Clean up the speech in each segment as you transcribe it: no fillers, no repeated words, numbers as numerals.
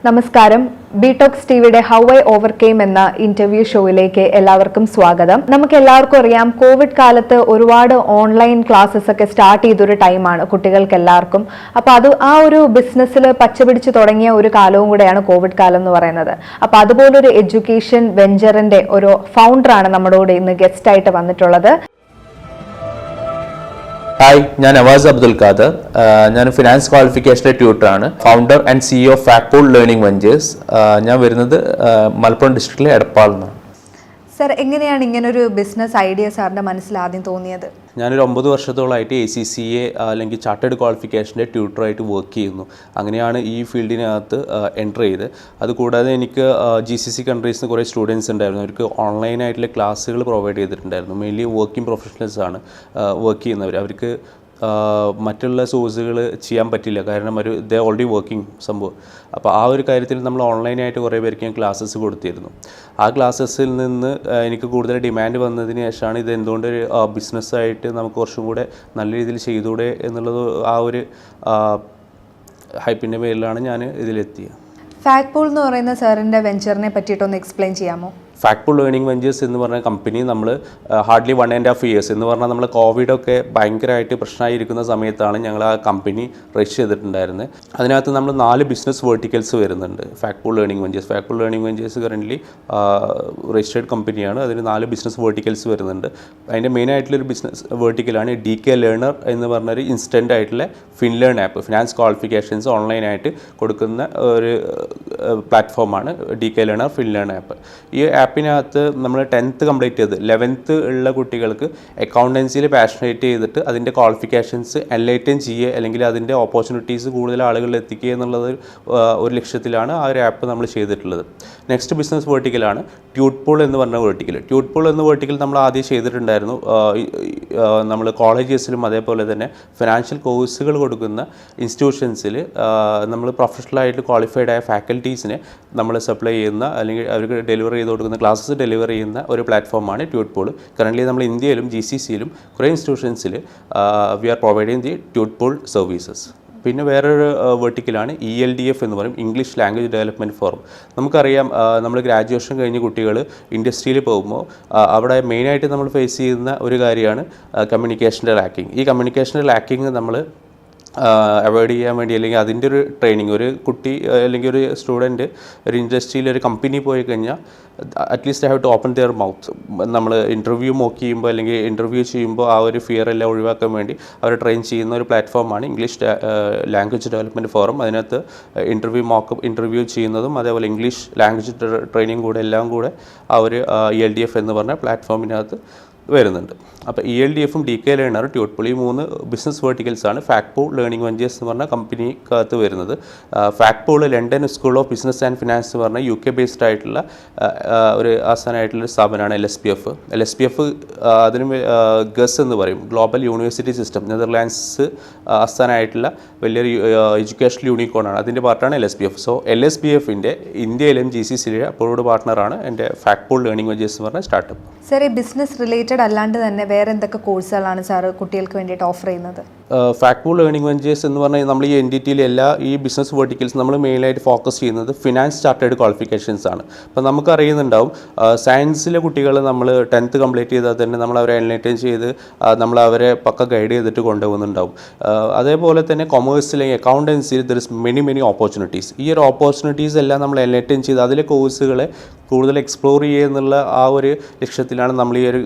നമസ്കാരം. ബിടോക്സ് ടിവിയുടെ how I overcame എന്ന ഇന്റർവ്യൂ ഷോയിലേക്ക് എല്ലാവർക്കും സ്വാഗതം. നമുക്ക് എല്ലാവർക്കും അറിയാം, കോവിഡ് കാലത്ത് ഒരുപാട് ഓൺലൈൻ ക്ലാസ്സസ് ഒക്കെ സ്റ്റാർട്ട് ചെയ്തൊരു ടൈമാണ് കുട്ടികൾക്ക് എല്ലാവർക്കും. അപ്പൊ ആ ഒരു ബിസിനസ്സിൽ പച്ചപിടിച്ച് തുടങ്ങിയ ഒരു കാലവും കൂടെയാണ് കോവിഡ് കാലം എന്ന് പറയുന്നത്. അപ്പൊ അതുപോലൊരു എഡ്യൂക്കേഷൻ വെഞ്ചറിന്റെ ഒരു ഫൗണ്ടറാണ് നമ്മുടെ കൂടെ ഇന്ന് ഗസ്റ്റ് ആയിട്ട് വന്നിട്ടുള്ളത്. ഹായ്, ഞാൻ നവാസ് അബ്ദുൽ ഖാദർ. ഞാൻ ഫിനാൻസ് ക്വാളിഫിക്കേഷൻ്റെ ട്യൂട്ടറാണ്, founder and CEO of Factpoll learning ventures. ഞാൻ വരുന്നത് മലപ്പുറം ഡിസ്ട്രിക്റ്റിലെ എടപ്പാളിൽ നിന്നാണ്. സർ, എങ്ങനെയാണ് ഇങ്ങനൊരു ബിസിനസ് ഐഡിയ സാറിന്റെ മനസ്സിൽ ആദ്യം തോന്നിയത്? ഞാനൊരു 9 വർഷത്തോളമായിട്ട് ACCA അല്ലെങ്കിൽ ചാർട്ടേഡ് ക്വാളിഫിക്കേഷൻ്റെ ട്യൂട്ടറായിട്ട് വർക്ക് ചെയ്യുന്നു. അങ്ങനെയാണ് ഈ ഫീൽഡിനകത്ത് എൻ്റർ ചെയ്ത്. അതുകൂടാതെ എനിക്ക് GCC കൺട്രീസിൽ നിന്ന് കുറേ സ്റ്റുഡൻസ് ഉണ്ടായിരുന്നു. അവർക്ക് ഓൺലൈനായിട്ടുള്ള ക്ലാസ്സുകൾ പ്രൊവൈഡ് ചെയ്തിട്ടുണ്ടായിരുന്നു. മെയിൻലി വർക്കിംഗ് പ്രൊഫഷണൽസാണ് വർക്ക് ചെയ്യുന്നവർ. അവർക്ക് മറ്റുള്ള സോഴ്സുകൾ ചെയ്യാൻ പറ്റില്ല, കാരണം ദേ ഓൾറെഡി വർക്കിംഗ് സംഭവം. അപ്പോൾ ആ ഒരു കാര്യത്തിൽ നമ്മൾ ഓൺലൈനായിട്ട് കുറേ പേർക്ക് ഞാൻ ക്ലാസ്സസ് കൊടുത്തിരുന്നു. ആ ക്ലാസ്സസിൽ നിന്ന് എനിക്ക് കൂടുതൽ ഡിമാൻഡ് വന്നതിന് ശേഷമാണ് ഇത് എന്തുകൊണ്ടൊരു ബിസിനസ്സായിട്ട് നമുക്ക് കുറച്ചും കൂടെ നല്ല രീതിയിൽ ചെയ്തുകൂടെ എന്നുള്ളത് ആ ഒരു ഹൈപ്പിൻ്റെ പേരിലാണ് ഞാൻ ഇതിലെത്തിയത്. ഫാക്ട്പോൾ എന്ന് പറയുന്ന സാറിൻ്റെ വെഞ്ചറിനെ പറ്റിയിട്ടൊന്ന് എക്സ്പ്ലെയിൻ ചെയ്യാമോ? ഫാക്ട്പോൾ ലേണിംഗ് വെഞ്ചേഴ്സ് എന്ന് പറഞ്ഞ കമ്പനി നമ്മൾ ഹാർഡ്ലി 1.5 years എന്ന് പറഞ്ഞാൽ നമ്മൾ കോവിഡൊക്കെ ഭയങ്കരമായിട്ട് പ്രശ്നമായിരിക്കുന്ന സമയത്താണ് ഞങ്ങൾ ആ കമ്പനി രജിസ്റ്റർ ചെയ്തിട്ടുണ്ടായിരുന്നത്. അതിനകത്ത് നമ്മൾ 4 ബിസിനസ് വേർട്ടിക്കൽസ് വരുന്നുണ്ട് Factpoll learning ventures. Factpoll learning ventures currently registered കമ്പനിയാണ്. അതിന് 4 ബിസിനസ് വേർട്ടിക്കൽസ് വരുന്നുണ്ട്. അതിൻ്റെ മെയിനായിട്ടുള്ളൊരു ബിസിനസ് വേർട്ടിക്കലാണ് DK ലേണർ എന്ന് പറഞ്ഞൊരു ഇൻസ്റ്റൻ്റ് ആയിട്ടുള്ള ഫിൻലേൺ ആപ്പ്. ഫിനാൻസ് ക്വാളിഫിക്കേഷൻസ് ഓൺലൈനായിട്ട് കൊടുക്കുന്ന ഒരു പ്ലാറ്റ്ഫോമാണ് DK ലേണർ ഫിൻലേൺ ആപ്പ്. ഈ ആപ്പിനകത്ത് നമ്മൾ 10th കംപ്ലീറ്റ് ചെയ്ത് 11th ഉള്ള കുട്ടികൾക്ക് അക്കൗണ്ടൻസിയിൽ പാഷനേറ്റ് ചെയ്തിട്ട് അതിൻ്റെ ക്വാളിഫിക്കേഷൻസ് എൻലൈറ്റൻ ചെയ്യുക, അല്ലെങ്കിൽ അതിൻ്റെ ഓപ്പർച്യൂണിറ്റീസ് കൂടുതൽ ആളുകളിൽ എത്തിക്കുക എന്നുള്ളത് ഒരു ലക്ഷ്യത്തിലാണ് ആ ഒരു ആപ്പ് നമ്മൾ ചെയ്തിട്ടുള്ളത്. നെക്സ്റ്റ് ബിസിനസ് വേർട്ടിക്കലാണ് ട്യൂട്ട്പോൾ എന്ന് പറഞ്ഞ വേർട്ടിക്കൽ. ട്യൂട്ട്പോൾ എന്ന വേർട്ടിക്കൽ നമ്മൾ ആദ്യം ചെയ്തിട്ടുണ്ടായിരുന്നു. നമ്മൾ കോളേജസിലും അതേപോലെ തന്നെ ഫിനാൻഷ്യൽ കോഴ്സുകൾ കൊടുക്കുന്ന ഇൻസ്റ്റിറ്റ്യൂഷൻസിൽ നമ്മൾ പ്രൊഫഷണലായിട്ട് ക്വാളിഫൈഡ് ആയ ഫാക്കൽറ്റീസിനെ നമ്മൾ സപ്ലൈ ചെയ്യുന്ന, അല്ലെങ്കിൽ അവർക്ക് ഡെലിവറി ചെയ്ത് കൊടുക്കുന്ന ക്ലാസ്സസ് ഡെലിവർ ചെയ്യുന്ന ഒരു പ്ലാറ്റ്ഫോമാണ് ട്യൂട്ട്പോൾ. കറൻ്റ്ലി നമ്മൾ ഇന്ത്യയിലും GCCയിലും കുറേ ഇൻസ്റ്റിറ്റ്യൂഷൻസിൽ we are providing the Tutpoll services. പിന്നെ വേറൊരു വെർട്ടിക്കലാണ് ELDF എന്ന് പറയും, ഇംഗ്ലീഷ് ലാംഗ്വേജ് ഡെവലപ്മെൻറ്റ് ഫോറം. നമുക്കറിയാം, നമ്മൾ ഗ്രാജുവേഷൻ കഴിഞ്ഞ് കുട്ടികൾ ഇൻഡസ്ട്രിയിൽ പോകുമ്പോൾ അവിടെ മെയിനായിട്ട് നമ്മൾ ഫേസ് ചെയ്യുന്ന ഒരു കാര്യമാണ് കമ്മ്യൂണിക്കേഷൻ്റെ ലാക്കിങ്. ഈ കമ്മ്യൂണിക്കേഷൻ്റെ ലാക്കിങ് നമ്മൾ അവോയ്ഡ് ചെയ്യാൻ വേണ്ടി, അല്ലെങ്കിൽ അതിൻ്റെ ഒരു ട്രെയിനിങ്, ഒരു കുട്ടി അല്ലെങ്കിൽ ഒരു സ്റ്റുഡൻറ്റ് ഒരു ഇൻഡസ്ട്രിയിൽ ഒരു കമ്പനി പോയി കഴിഞ്ഞാൽ at least have to open their mouth. നമ്മൾ ഇൻ്റർവ്യൂ മോക്ക് ചെയ്യുമ്പോൾ അല്ലെങ്കിൽ ഇൻ്റർവ്യൂ ചെയ്യുമ്പോൾ ആ ഒരു ഫിയർ എല്ലാം ഒഴിവാക്കാൻ വേണ്ടി അവർ ട്രെയിൻ ചെയ്യുന്ന ഒരു പ്ലാറ്റ്ഫോമാണ് ഇംഗ്ലീഷ് ലാംഗ്വേജ് ഡെവലപ്മെൻറ്റ് ഫോറം. അതിനകത്ത് ഇൻ്റർവ്യൂ ചെയ്യുന്നതും അതേപോലെ ഇംഗ്ലീഷ് ലാംഗ്വേജ് ട്രെയിനിങ് കൂടെ എല്ലാം കൂടെ ആ ഒരു ELDF എന്ന് പറഞ്ഞ പ്ലാറ്റ്ഫോമിനകത്ത് വരുന്നുണ്ട്. അപ്പോൾ ELDFും DK ലേണറും ട്യൂട്ട്പോൾ, ഈ 3 ബിസിനസ് വേർട്ടിക്കൽസാണ് ഫാക്ട്പോൾ ലേണിംഗ് വെഞ്ചേഴ്സ് എന്ന് പറഞ്ഞ കമ്പനിക്കകത്ത് വരുന്നത്. Factpoll London school of business and finance എന്ന് പറഞ്ഞ UK ബേസ്ഡ് ആയിട്ടുള്ള ഒരു ആസ്ഥാനമായിട്ടുള്ളൊരു സ്ഥാപനമാണ് LSPF. അതിന് ഗസ് എന്ന് പറയും, ഗ്ലോബൽ യൂണിവേഴ്സിറ്റി സിസ്റ്റം, നെതർലാൻഡ്സ് ആസ്ഥാനമായിട്ടുള്ള വലിയൊരു എഡ്യൂക്കേഷണൽ യൂണിക്കോണാണ്. അതിൻ്റെ പാർട്ടാണ് LSPF. സോ LSPFൻ്റെ ഇന്ത്യയിലും GCCയിലെ അപ്രൂവ്ഡ് പാർട്ട്ണറാണ് എൻ്റെ ഫാക്ട്പോൾ ലേണിംഗ് വെഞ്ചേഴ്സ് എന്ന് പറഞ്ഞ സ്റ്റാർട്ടപ്പ്. സാർ, ഈ ബിസിനസ് റിലേറ്റഡ് അല്ലാണ്ട് തന്നെ വേറെ എന്തൊക്കെ കോഴ്സുകളാണ് സാർ കുട്ടികൾക്ക് വേണ്ടിയിട്ട് ഓഫർ ചെയ്യുന്നത്? ഫാക്ട്പോൾ ലേണിംഗ് വെഞ്ചേഴ്സ് എന്ന് പറഞ്ഞാൽ നമ്മൾ ഈ എൻറ്റിറ്റിയിൽ ഈ ബിസിനസ് വേർട്ടിക്കൽസ് നമ്മൾ മെയിനായിട്ട് ഫോക്കസ് ചെയ്യുന്നത് ഫിനാൻസ് ചാർട്ടേഡ് ക്വാളിഫിക്കേഷൻസ് ആണ്. അപ്പോൾ നമുക്കറിയുന്നുണ്ടാവും, സയൻസിലെ കുട്ടികൾ നമ്മൾ 10th കംപ്ലീറ്റ് ചെയ്താൽ തന്നെ നമ്മൾ അവരെ എൻലൈറ്റൻ ചെയ്ത് നമ്മൾ അവരെ പക്ക ഗൈഡ് ചെയ്തിട്ട് കൊണ്ടുപോകുന്നുണ്ടാവും. അതേപോലെ തന്നെ കൊമേഴ്സിലെ അക്കൗണ്ടൻസിയിൽ ദർ ഇസ് മെനി ഓപ്പർച്യൂണിറ്റീസ്. ഈ ഒരു ഓപ്പർച്യൂണിറ്റീസ് എല്ലാം നമ്മൾ എൻലൈറ്റൻ ചെയ്ത് അതിലെ കോഴ്സുകളെ കൂടുതൽ എക്സ്പ്ലോർ ചെയ്യുക എന്നുള്ള ആ ഒരു ലക്ഷ്യത്തിലാണ് നമ്മൾ ഈ ഒരു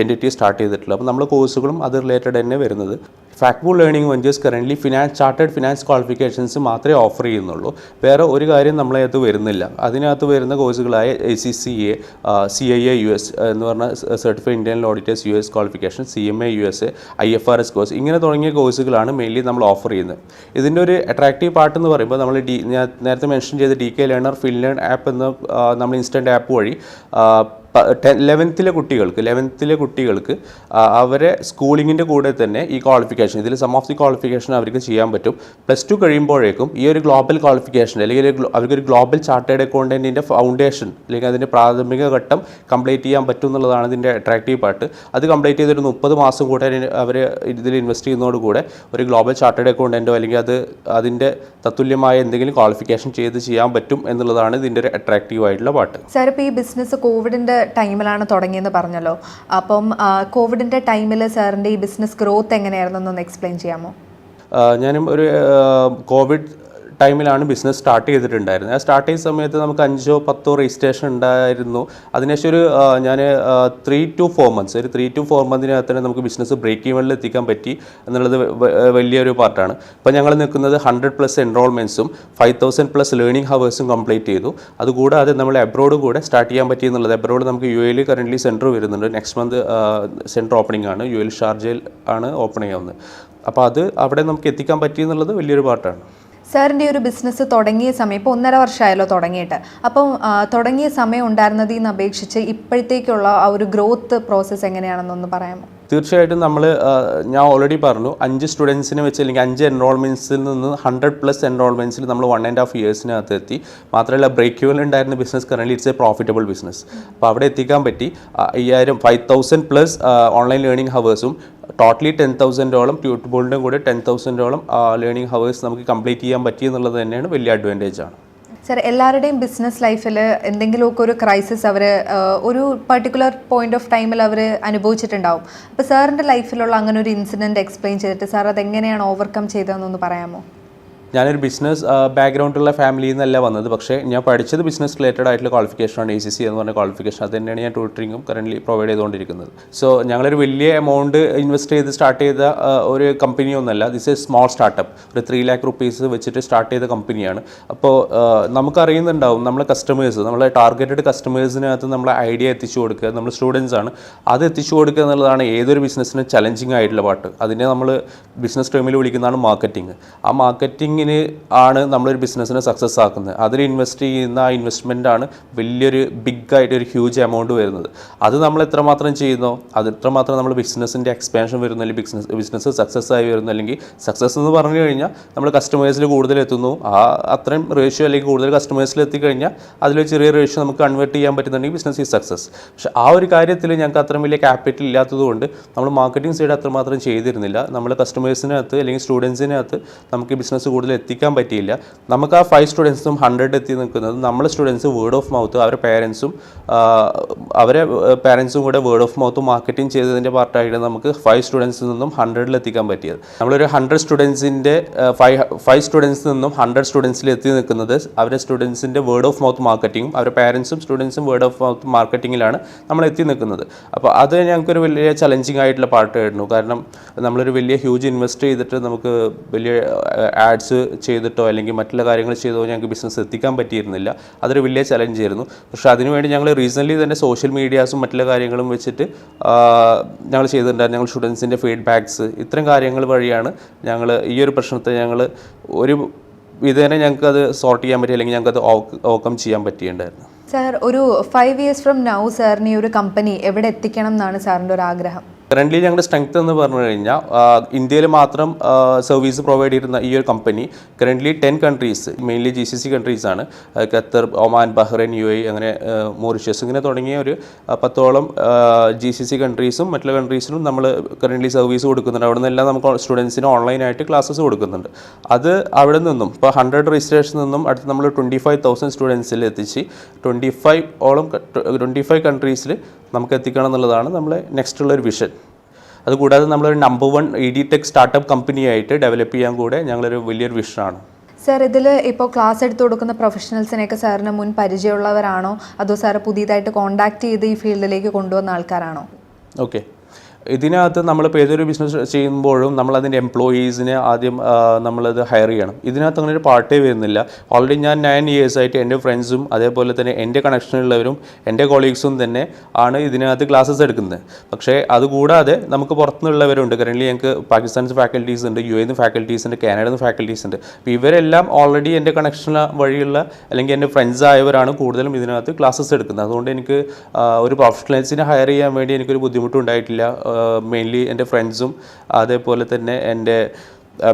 എൻറ്റിറ്റി സ്റ്റാർട്ട് ചെയ്തിട്ടുള്ളത്. അപ്പോൾ നമ്മൾ കോഴ്സുകളും അത് റിലേറ്റഡ് തന്നെ വരുന്നത്. Factpoll learning ventures currently chartered finance qualifications മാത്രമേ ഓഫർ ചെയ്യുന്നുള്ളൂ. വേറെ ഒരു കാര്യം നമ്മളതിനകത്ത് വരുന്നില്ല. അതിനകത്ത് വരുന്ന കോഴ്സുകളായ ACCA, CIA US എന്ന് പറഞ്ഞ certified Indian auditors US qualification, CMA USA, IFRS course, ഇങ്ങനെ തുടങ്ങിയ കോഴ്സുകളാണ് മെയിൻലി നമ്മൾ ഓഫർ ചെയ്യുന്നത്. ഇതിൻ്റെ ഒരു അട്രാക്റ്റീവ് പാർട്ട് എന്ന് പറയുമ്പോൾ നമ്മൾ ഞാൻ നേരത്തെ മെൻഷൻ ചെയ്ത DK ലേണർ ഫിൻലേൺ ആപ്പ് എന്ന നമ്മൾ ഇൻസ്റ്റൻറ്റ് ആപ്പ് വഴി ലെവൻത്തിലെ കുട്ടികൾക്ക് അവരെ സ്കൂളിങ്ങിൻ്റെ കൂടെ തന്നെ ഈ ക്വാളിഫിക്കേഷൻ, ഇതിൽ സം ഓഫ് ദി ക്വാളിഫിക്കേഷൻ അവർക്ക് ചെയ്യാൻ പറ്റും. +2 കഴിയുമ്പോഴേക്കും ഈ ഒരു ഗ്ലോബൽ ക്വാളിഫിക്കേഷൻ അല്ലെങ്കിൽ അവർക്കൊരു ഗ്ലോബൽ ചാർട്ടേഡ് അക്കൗണ്ടൻറ്റിൻ്റെ ഫൗണ്ടേഷൻ അല്ലെങ്കിൽ അതിൻ്റെ പ്രാഥമിക ഘട്ടം കംപ്ലീറ്റ് ചെയ്യാൻ പറ്റും എന്നുള്ളതാണ് ഇതിൻ്റെ അട്രാക്റ്റീവ് പാർട്ട്. അത് കംപ്ലീറ്റ് ചെയ്തൊരു 30 മാസം കൂടെ അവർ ഇതിൽ ഇൻവെസ്റ്റ് ചെയ്യുന്നതോടുകൂടെ ഒരു ഗ്ലോബൽ ചാർട്ടേഡ് അക്കൗണ്ടൻറ്റോ അല്ലെങ്കിൽ അതിൻ്റെ തത്തുല്യമായ എന്തെങ്കിലും ക്വാളിഫിക്കേഷൻ ചെയ്യാൻ പറ്റും എന്നുള്ളതാണ് ഇതിൻ്റെ ഒരു അട്രാക്റ്റീവ് ആയിട്ടുള്ള പാർട്ട്. സാർ, ഇപ്പോൾ ഈ ബിസിനസ് കോവിഡിൻ്റെ ടൈമിലാണ് തുടങ്ങിയെന്ന് പറഞ്ഞല്ലോ. അപ്പം കോവിഡിൻ്റെ ടൈമിൽ സാറിൻ്റെ ഈ ബിസിനസ് ഗ്രോത്ത് എങ്ങനെയായിരുന്നു എന്നൊന്ന് എക്സ്പ്ലെയിൻ ചെയ്യാമോ? ഞാനും ഒരു കോവിഡ് ടൈമിലാണ് ബിസിനസ് സ്റ്റാർട്ട് ചെയ്തിട്ടുണ്ടായിരുന്നത്. ആ സ്റ്റാർട്ട് ചെയ്ത സമയത്ത് നമുക്ക് 5-10 രജിസ്ട്രേഷൻ ഉണ്ടായിരുന്നു. അതിനുശേഷം ഞാൻ 3 to 4 months, ഒരു 3 to 4 months തന്നെ നമുക്ക് ബിസിനസ് ബ്രേക്ക് ഈവനിൽ എത്തിക്കാൻ പറ്റി എന്നുള്ളത് വലിയൊരു പാർട്ടാണ്. ഇപ്പോൾ ഞങ്ങൾ നിൽക്കുന്നത് 100+ എൻറോൾമെൻറ്റ്സും 5,000+ ലേണിംഗ് ഹവേഴ്സും കംപ്ലീറ്റ് ചെയ്തു. അതുകൂടാതെ നമ്മൾ എബ്രോഡ് കൂടെ സ്റ്റാർട്ട് ചെയ്യാൻ പറ്റി എന്നുള്ളത്. എബ്രോഡ് നമുക്ക് UAE കറൻ്റ്ലി സെൻറ്റർ വരുന്നുണ്ട്. നെക്സ്റ്റ് മന്ത് സെൻറ്റർ ഓപ്പണിംഗ് ആണ്. UAE ഷാർജയിൽ ആണ് ഓപ്പൺ ചെയ്യാവുന്നത്. അപ്പോൾ അവിടെ നമുക്ക് എത്തിക്കാൻ പറ്റി എന്നുള്ളത് വലിയൊരു പാർട്ടാണ്. സാറിൻ്റെ ഒരു ബിസിനസ് തുടങ്ങിയ സമയം ഇപ്പോൾ 1.5 വർഷമായല്ലോ തുടങ്ങിയിട്ട്. അപ്പം തുടങ്ങിയ സമയം ഉണ്ടായിരുന്നതിൽ നിന്ന് അപേക്ഷിച്ച് ഇപ്പോഴത്തേക്കുള്ള ആ ഒരു ഗ്രോത്ത് പ്രോസസ്സ് എങ്ങനെയാണെന്നൊന്ന് പറയാമോ? തീർച്ചയായിട്ടും ഞാൻ ഓൾറെഡി പറഞ്ഞു, 5 സ്റ്റുഡൻസിനെ വെച്ച് അല്ലെങ്കിൽ 5 എൻറോൾമെൻറ്റ്സിൽ നിന്ന് 100+ എൻറോൾമെൻറ്റ്സിൽ നമ്മൾ 1.5 ഇയേഴ്സിനകത്ത് എത്തി. മാത്രമല്ല ബ്രേക്ക് ഈവൻ ഉണ്ടായിരുന്ന business current it's A profitable business. അപ്പോൾ അവിടെ എത്തിക്കാൻ പറ്റി. 5,000+ ഓൺലൈൻ ലേണിംഗ് ഹവേഴ്സും ടോട്ടലി 10,000ഓളം ട്യൂട്ടബിളിൻ്റെ കൂടെ 10,000ഓളം ലേണിംഗ് ഹവേഴ്സ് നമുക്ക് കംപ്ലീറ്റ് ചെയ്യാൻ പറ്റി എന്നുള്ളത് തന്നെയാണ് വലിയ അഡ്വാൻറ്റേജ് ആണ്. സാർ, എല്ലാവരുടെയും ബിസിനസ് ലൈഫിൽ എന്തെങ്കിലുമൊക്കെ ഒരു ക്രൈസിസ് അവർ ഒരു പർട്ടിക്കുലർ പോയിന്റ് ഓഫ് ടൈമിൽ അവർ അനുഭവിച്ചിട്ടുണ്ടാവും. അപ്പോൾ സാറിൻ്റെ ലൈഫിലുള്ള അങ്ങനെ ഒരു ഇൻസിഡൻറ്റ് എക്സ്പ്ലെയിൻ ചെയ്തിട്ട് സാർ അതെങ്ങനെയാണ് ഓവർകം ചെയ്തതെന്നൊന്ന് പറയാമോ? ഞാനൊരു ബിസിനസ് ബാക്ക്ഗ്രൗണ്ടുള്ള ഫാമിലിയിൽ നിന്നല്ല വന്നത്. പക്ഷേ ഞാൻ പഠിച്ചത് ബിസിനസ് റിലേറ്റഡ് ആയിട്ടുള്ള ക്വാളിഫിക്കേഷനാണ്. ACC എന്ന് പറഞ്ഞ ക്വാളിഫിക്കേഷൻ. അത് തന്നെയാണ് ഞാൻ ട്യൂട്ടറിങ്ങും കറൻ്റ്ലി പ്രൊവൈഡ് ചെയ്തുകൊണ്ടിരിക്കുന്നത്. സോ ഞങ്ങളൊരു വലിയ എമൗണ്ട് ഇൻവെസ്റ്റ് ചെയ്ത് സ്റ്റാർട്ട് ചെയ്ത ഒരു കമ്പനിയൊന്നുമല്ല. This is small startup. ഒരു 3 lakh rupees വെച്ചിട്ട് സ്റ്റാർട്ട് ചെയ്ത കമ്പനിയാണ്. അപ്പോൾ നമുക്കറിയുന്നുണ്ടാവും നമ്മളെ കസ്റ്റമേഴ്സ്, നമ്മളെ ടാർഗറ്റഡ് കസ്റ്റമേഴ്സിനകത്ത് നമ്മളെ ഐഡിയ എത്തിച്ചു കൊടുക്കുക. നമ്മൾ സ്റ്റുഡൻസ് ആണ്, അത് എത്തിച്ചു കൊടുക്കുക എന്നുള്ളതാണ് ഏതൊരു ബിസിനസ്സിനും ചലഞ്ചിങ് ആയിട്ടുള്ള പാർട്ട്. അതിനെ നമ്മൾ ബിസിനസ് ടേമിൽ വിളിക്കുന്നതാണ് മാർക്കറ്റിംഗ്. ആ മാർക്കറ്റിംഗ് ആണ് നമ്മളൊരു ബിസിനസ്സിനെ സക്സസ് ആക്കുന്നത്. അതിൽ ഇൻവെസ്റ്റ് ചെയ്യുന്ന ആ ഇൻവെസ്റ്റ്മെൻറ്റാണ് വലിയൊരു ബിഗ്ഗായിട്ടൊരു ഹ്യൂജ് എമൗണ്ട് വരുന്നത്. അത് നമ്മൾ എത്രമാത്രം ചെയ്യുന്നോ അത് എത്രമാത്രം നമ്മൾ ബിസിനസ്സിൻ്റെ എക്സ്പാൻഷൻ വരുന്നു, അല്ലെങ്കിൽ ബിസിനസ് സക്സസ് ആയി വരുന്നു. അല്ലെങ്കിൽ സക്സസ് എന്ന് പറഞ്ഞു കഴിഞ്ഞാൽ നമ്മൾ കസ്റ്റമേഴ്സിൽ കൂടുതൽ എത്തുന്നു. അത്രയും റേഷ്യോ അല്ലെങ്കിൽ കൂടുതൽ കസ്റ്റമേഴ്സിൽ എത്തിക്കഴിഞ്ഞാൽ അതിലൊരു ചെറിയ റേഷ്യോ നമുക്ക് കൺവേർട്ട് ചെയ്യാൻ പറ്റുന്നുണ്ടെങ്കിൽ ബിസിനസ് ഈസ് സക്സസ്. പക്ഷേ ആ ഒരു കാര്യത്തിൽ ഞങ്ങൾക്ക് അത്രയും വലിയ ക്യാപിറ്റൽ ഇല്ലാത്തതുകൊണ്ട് നമ്മൾ മാർക്കറ്റിംഗ് സൈഡ് അത്രമാത്രം ചെയ്തിരുന്നില്ല. നമ്മൾ കസ്റ്റമേഴ്സിനകത്ത് അല്ലെങ്കിൽ സ്റ്റുഡൻസിനകത്ത് നമുക്ക് ബിസിനസ് കൂടുതൽ എത്തിക്കാൻ പറ്റിയില്ല. നമുക്ക് ആ 5 സ്റ്റുഡൻസും 100 എത്തി നിൽക്കുന്നത് നമ്മളെ സ്റ്റുഡൻസ് വേർഡ് ഓഫ് മൗത്ത്, അവരെ പേരൻസും കൂടെ വേർഡ് ഓഫ് മൗത്ത് മാർക്കറ്റിംഗ് ചെയ്തതിൻ്റെ പാർട്ടായിട്ട് നമുക്ക് 5 സ്റ്റുഡൻസിൽ നിന്നും 100 എത്തിക്കാൻ പറ്റിയത്. നമ്മളൊരു 100 സ്റ്റുഡൻസിൻ്റെ 5 സ്റ്റുഡൻസിൽ നിന്നും 100 സ്റ്റുഡൻസിൽ എത്തി നിൽക്കുന്നത് അവരെ സ്റ്റുഡൻസിൻ്റെ വേർഡ് ഓഫ് മൗത്ത് മാർക്കറ്റിംഗും അവരുടെ പേരൻസും സ്റ്റുഡൻസും വേർഡ് ഓഫ് മൗത്ത് മാർക്കറ്റിങ്ങിലാണ് നമ്മൾ എത്തി നിൽക്കുന്നത്. അപ്പോൾ അത് ഞങ്ങൾക്കൊരു വലിയ ചലഞ്ചിങ് ആയിട്ടുള്ള പാർട്ടായിരുന്നു. കാരണം നമ്മളൊരു വലിയ ഹ്യൂജ് ഇൻവെസ്റ്റ് ചെയ്തിട്ട് നമുക്ക് വലിയ ആഡ്സ് ചെയ്തിട്ടോ അല്ലെങ്കിൽ മറ്റുള്ള കാര്യങ്ങൾ ചെയ്തോ ഞങ്ങൾക്ക് ബിസിനസ് എത്തിക്കാൻ പറ്റിയിരുന്നില്ല. അതൊരു വലിയ ചലഞ്ച് ആയിരുന്നു. പക്ഷേ അതിനുവേണ്ടി ഞങ്ങൾ റീസെൻ്റ്ലി തന്നെ സോഷ്യൽ മീഡിയാസും മറ്റുള്ള കാര്യങ്ങളും വെച്ചിട്ട് ഞങ്ങൾ ചെയ്തിട്ടുണ്ടായിരുന്നു. ഞങ്ങൾ സ്റ്റുഡൻസിൻ്റെ ഫീഡ്ബാക്സ്, ഇത്തരം കാര്യങ്ങൾ വഴിയാണ് ഞങ്ങൾ ഈ ഒരു പ്രശ്നത്തെ ഒരു വിധേന ഞങ്ങൾക്കത് സോർട്ട് ചെയ്യാൻ പറ്റി, അല്ലെങ്കിൽ ഞങ്ങൾക്കത് ഓവർകം ചെയ്യാൻ പറ്റിയിട്ടുണ്ടായിരുന്നു. സാർ, ഒരു 5 years from now സാറിന് ഈ ഒരു കമ്പനി എവിടെ എത്തിക്കണം എന്നാണ് സാറിൻ്റെ ഒരു ആഗ്രഹം? കറൻ്റ്ലി ഞങ്ങളുടെ സ്ട്രെങ്ത് എന്ന് പറഞ്ഞു കഴിഞ്ഞാൽ ഇന്ത്യയിൽ മാത്രം സർവീസ് പ്രൊവൈഡ് ചെയ്യുന്ന ഈ ഒരു company currently 10 countries, mainly GCC കൺട്രീസാണ്. ഖത്തർ, ഒമാൻ, ബഹ്റൈൻ, UAE, അങ്ങനെ മൗറീഷ്യസ്, ഇങ്ങനെ തുടങ്ങിയ ഒരു 10ഓളം GCC കൺട്രീസും മറ്റുള്ള കൺട്രീസിലും നമ്മൾ കറൻ്റ്ലി സർവീസ് കൊടുക്കുന്നുണ്ട്. അവിടെ നിന്നെല്ലാം നമുക്ക് സ്റ്റുഡൻസിന് ഓൺലൈനായിട്ട് ക്ലാസ്സസ് കൊടുക്കുന്നുണ്ട്. അത് അവിടെ നിന്നും ഇപ്പോൾ 100 രജിസ്ട്രേഷൻ നിന്നും അടുത്ത് നമ്മൾ 25,000 സ്റ്റുഡൻസിൽ എത്തിച്ച് 25 കൺട്രീസിൽ നമുക്ക് എത്തിക്കണം എന്നുള്ളതാണ് നമ്മളെ നെക്സ്റ്റ് ഉള്ളൊരു വിഷൻ. അതുകൂടാതെ നമ്മളൊരു നമ്പർ 1 EdTech സ്റ്റാർട്ടപ്പ് കമ്പനിയായിട്ട് ഡെവലപ്പ് ചെയ്യാൻ കൂടെ ഞങ്ങളൊരു വലിയൊരു വിഷനാണ്. സാർ, ഇതിൽ ഇപ്പോൾ ക്ലാസ് എടുത്തു കൊടുക്കുന്ന പ്രൊഫഷണൽസിനെയൊക്കെ സാറിന് മുൻ പരിചയമുള്ളവരാണോ അതോ സാർ പുതിയതായിട്ട് കോൺടാക്ട് ചെയ്ത് ഈ ഫീൽഡിലേക്ക് കൊണ്ടുവന്ന ആൾക്കാരാണോ? ഓക്കെ, ഇതിനകത്ത് നമ്മളിപ്പോൾ ഏതൊരു ബിസിനസ് ചെയ്യുമ്പോഴും നമ്മളതിൻ്റെ എംപ്ലോയീസിനെ ആദ്യം നമ്മളത് ഹയർ ചെയ്യണം. ഇതിനകത്ത് അങ്ങനെ ഒരു പാർട്ടേ വരുന്നില്ല. ഓൾറെഡി ഞാൻ 9 years ആയിട്ട് എൻ്റെ ഫ്രണ്ട്സും അതേപോലെ തന്നെ എൻ്റെ കണക്ഷനുള്ളവരും എൻ്റെ കൊളീഗ്സും തന്നെ ആണ് ഇതിനകത്ത് ക്ലാസ്സസ് എടുക്കുന്നത്. പക്ഷേ അതുകൂടാതെ നമുക്ക് പുറത്തുനിന്നുള്ളവരുണ്ട്. കറൻ്റ്ലി ഞങ്ങൾക്ക് പാകിസ്ഥാനിൽ ഫാക്കൽറ്റീസ് ഉണ്ട്, യു എന്ന് ഫാക്കൽറ്റീസ് ഉണ്ട്, കാനഡയിൽ നിന്ന് ഫാക്കൽറ്റീസ് ഉണ്ട്. അപ്പോൾ ഇവരെല്ലാം ഓൾറെഡി എൻ്റെ കണക്ഷൻ വഴിയുള്ള അല്ലെങ്കിൽ എൻ്റെ ഫ്രണ്ട്സ് ആയവരാണ് കൂടുതലും ഇതിനകത്ത് ക്ലാസ്സസ് എടുക്കുന്നത്. അതുകൊണ്ട് എനിക്ക് ഒരു പ്രൊഫഷണൽസിനെ ഹയർ ചെയ്യാൻ വേണ്ടി എനിക്കൊരു ബുദ്ധിമുട്ടും ഉണ്ടായിട്ടില്ല. മെയിൻലി എൻ്റെ ഫ്രണ്ട്സും അതേപോലെ തന്നെ എൻ്റെ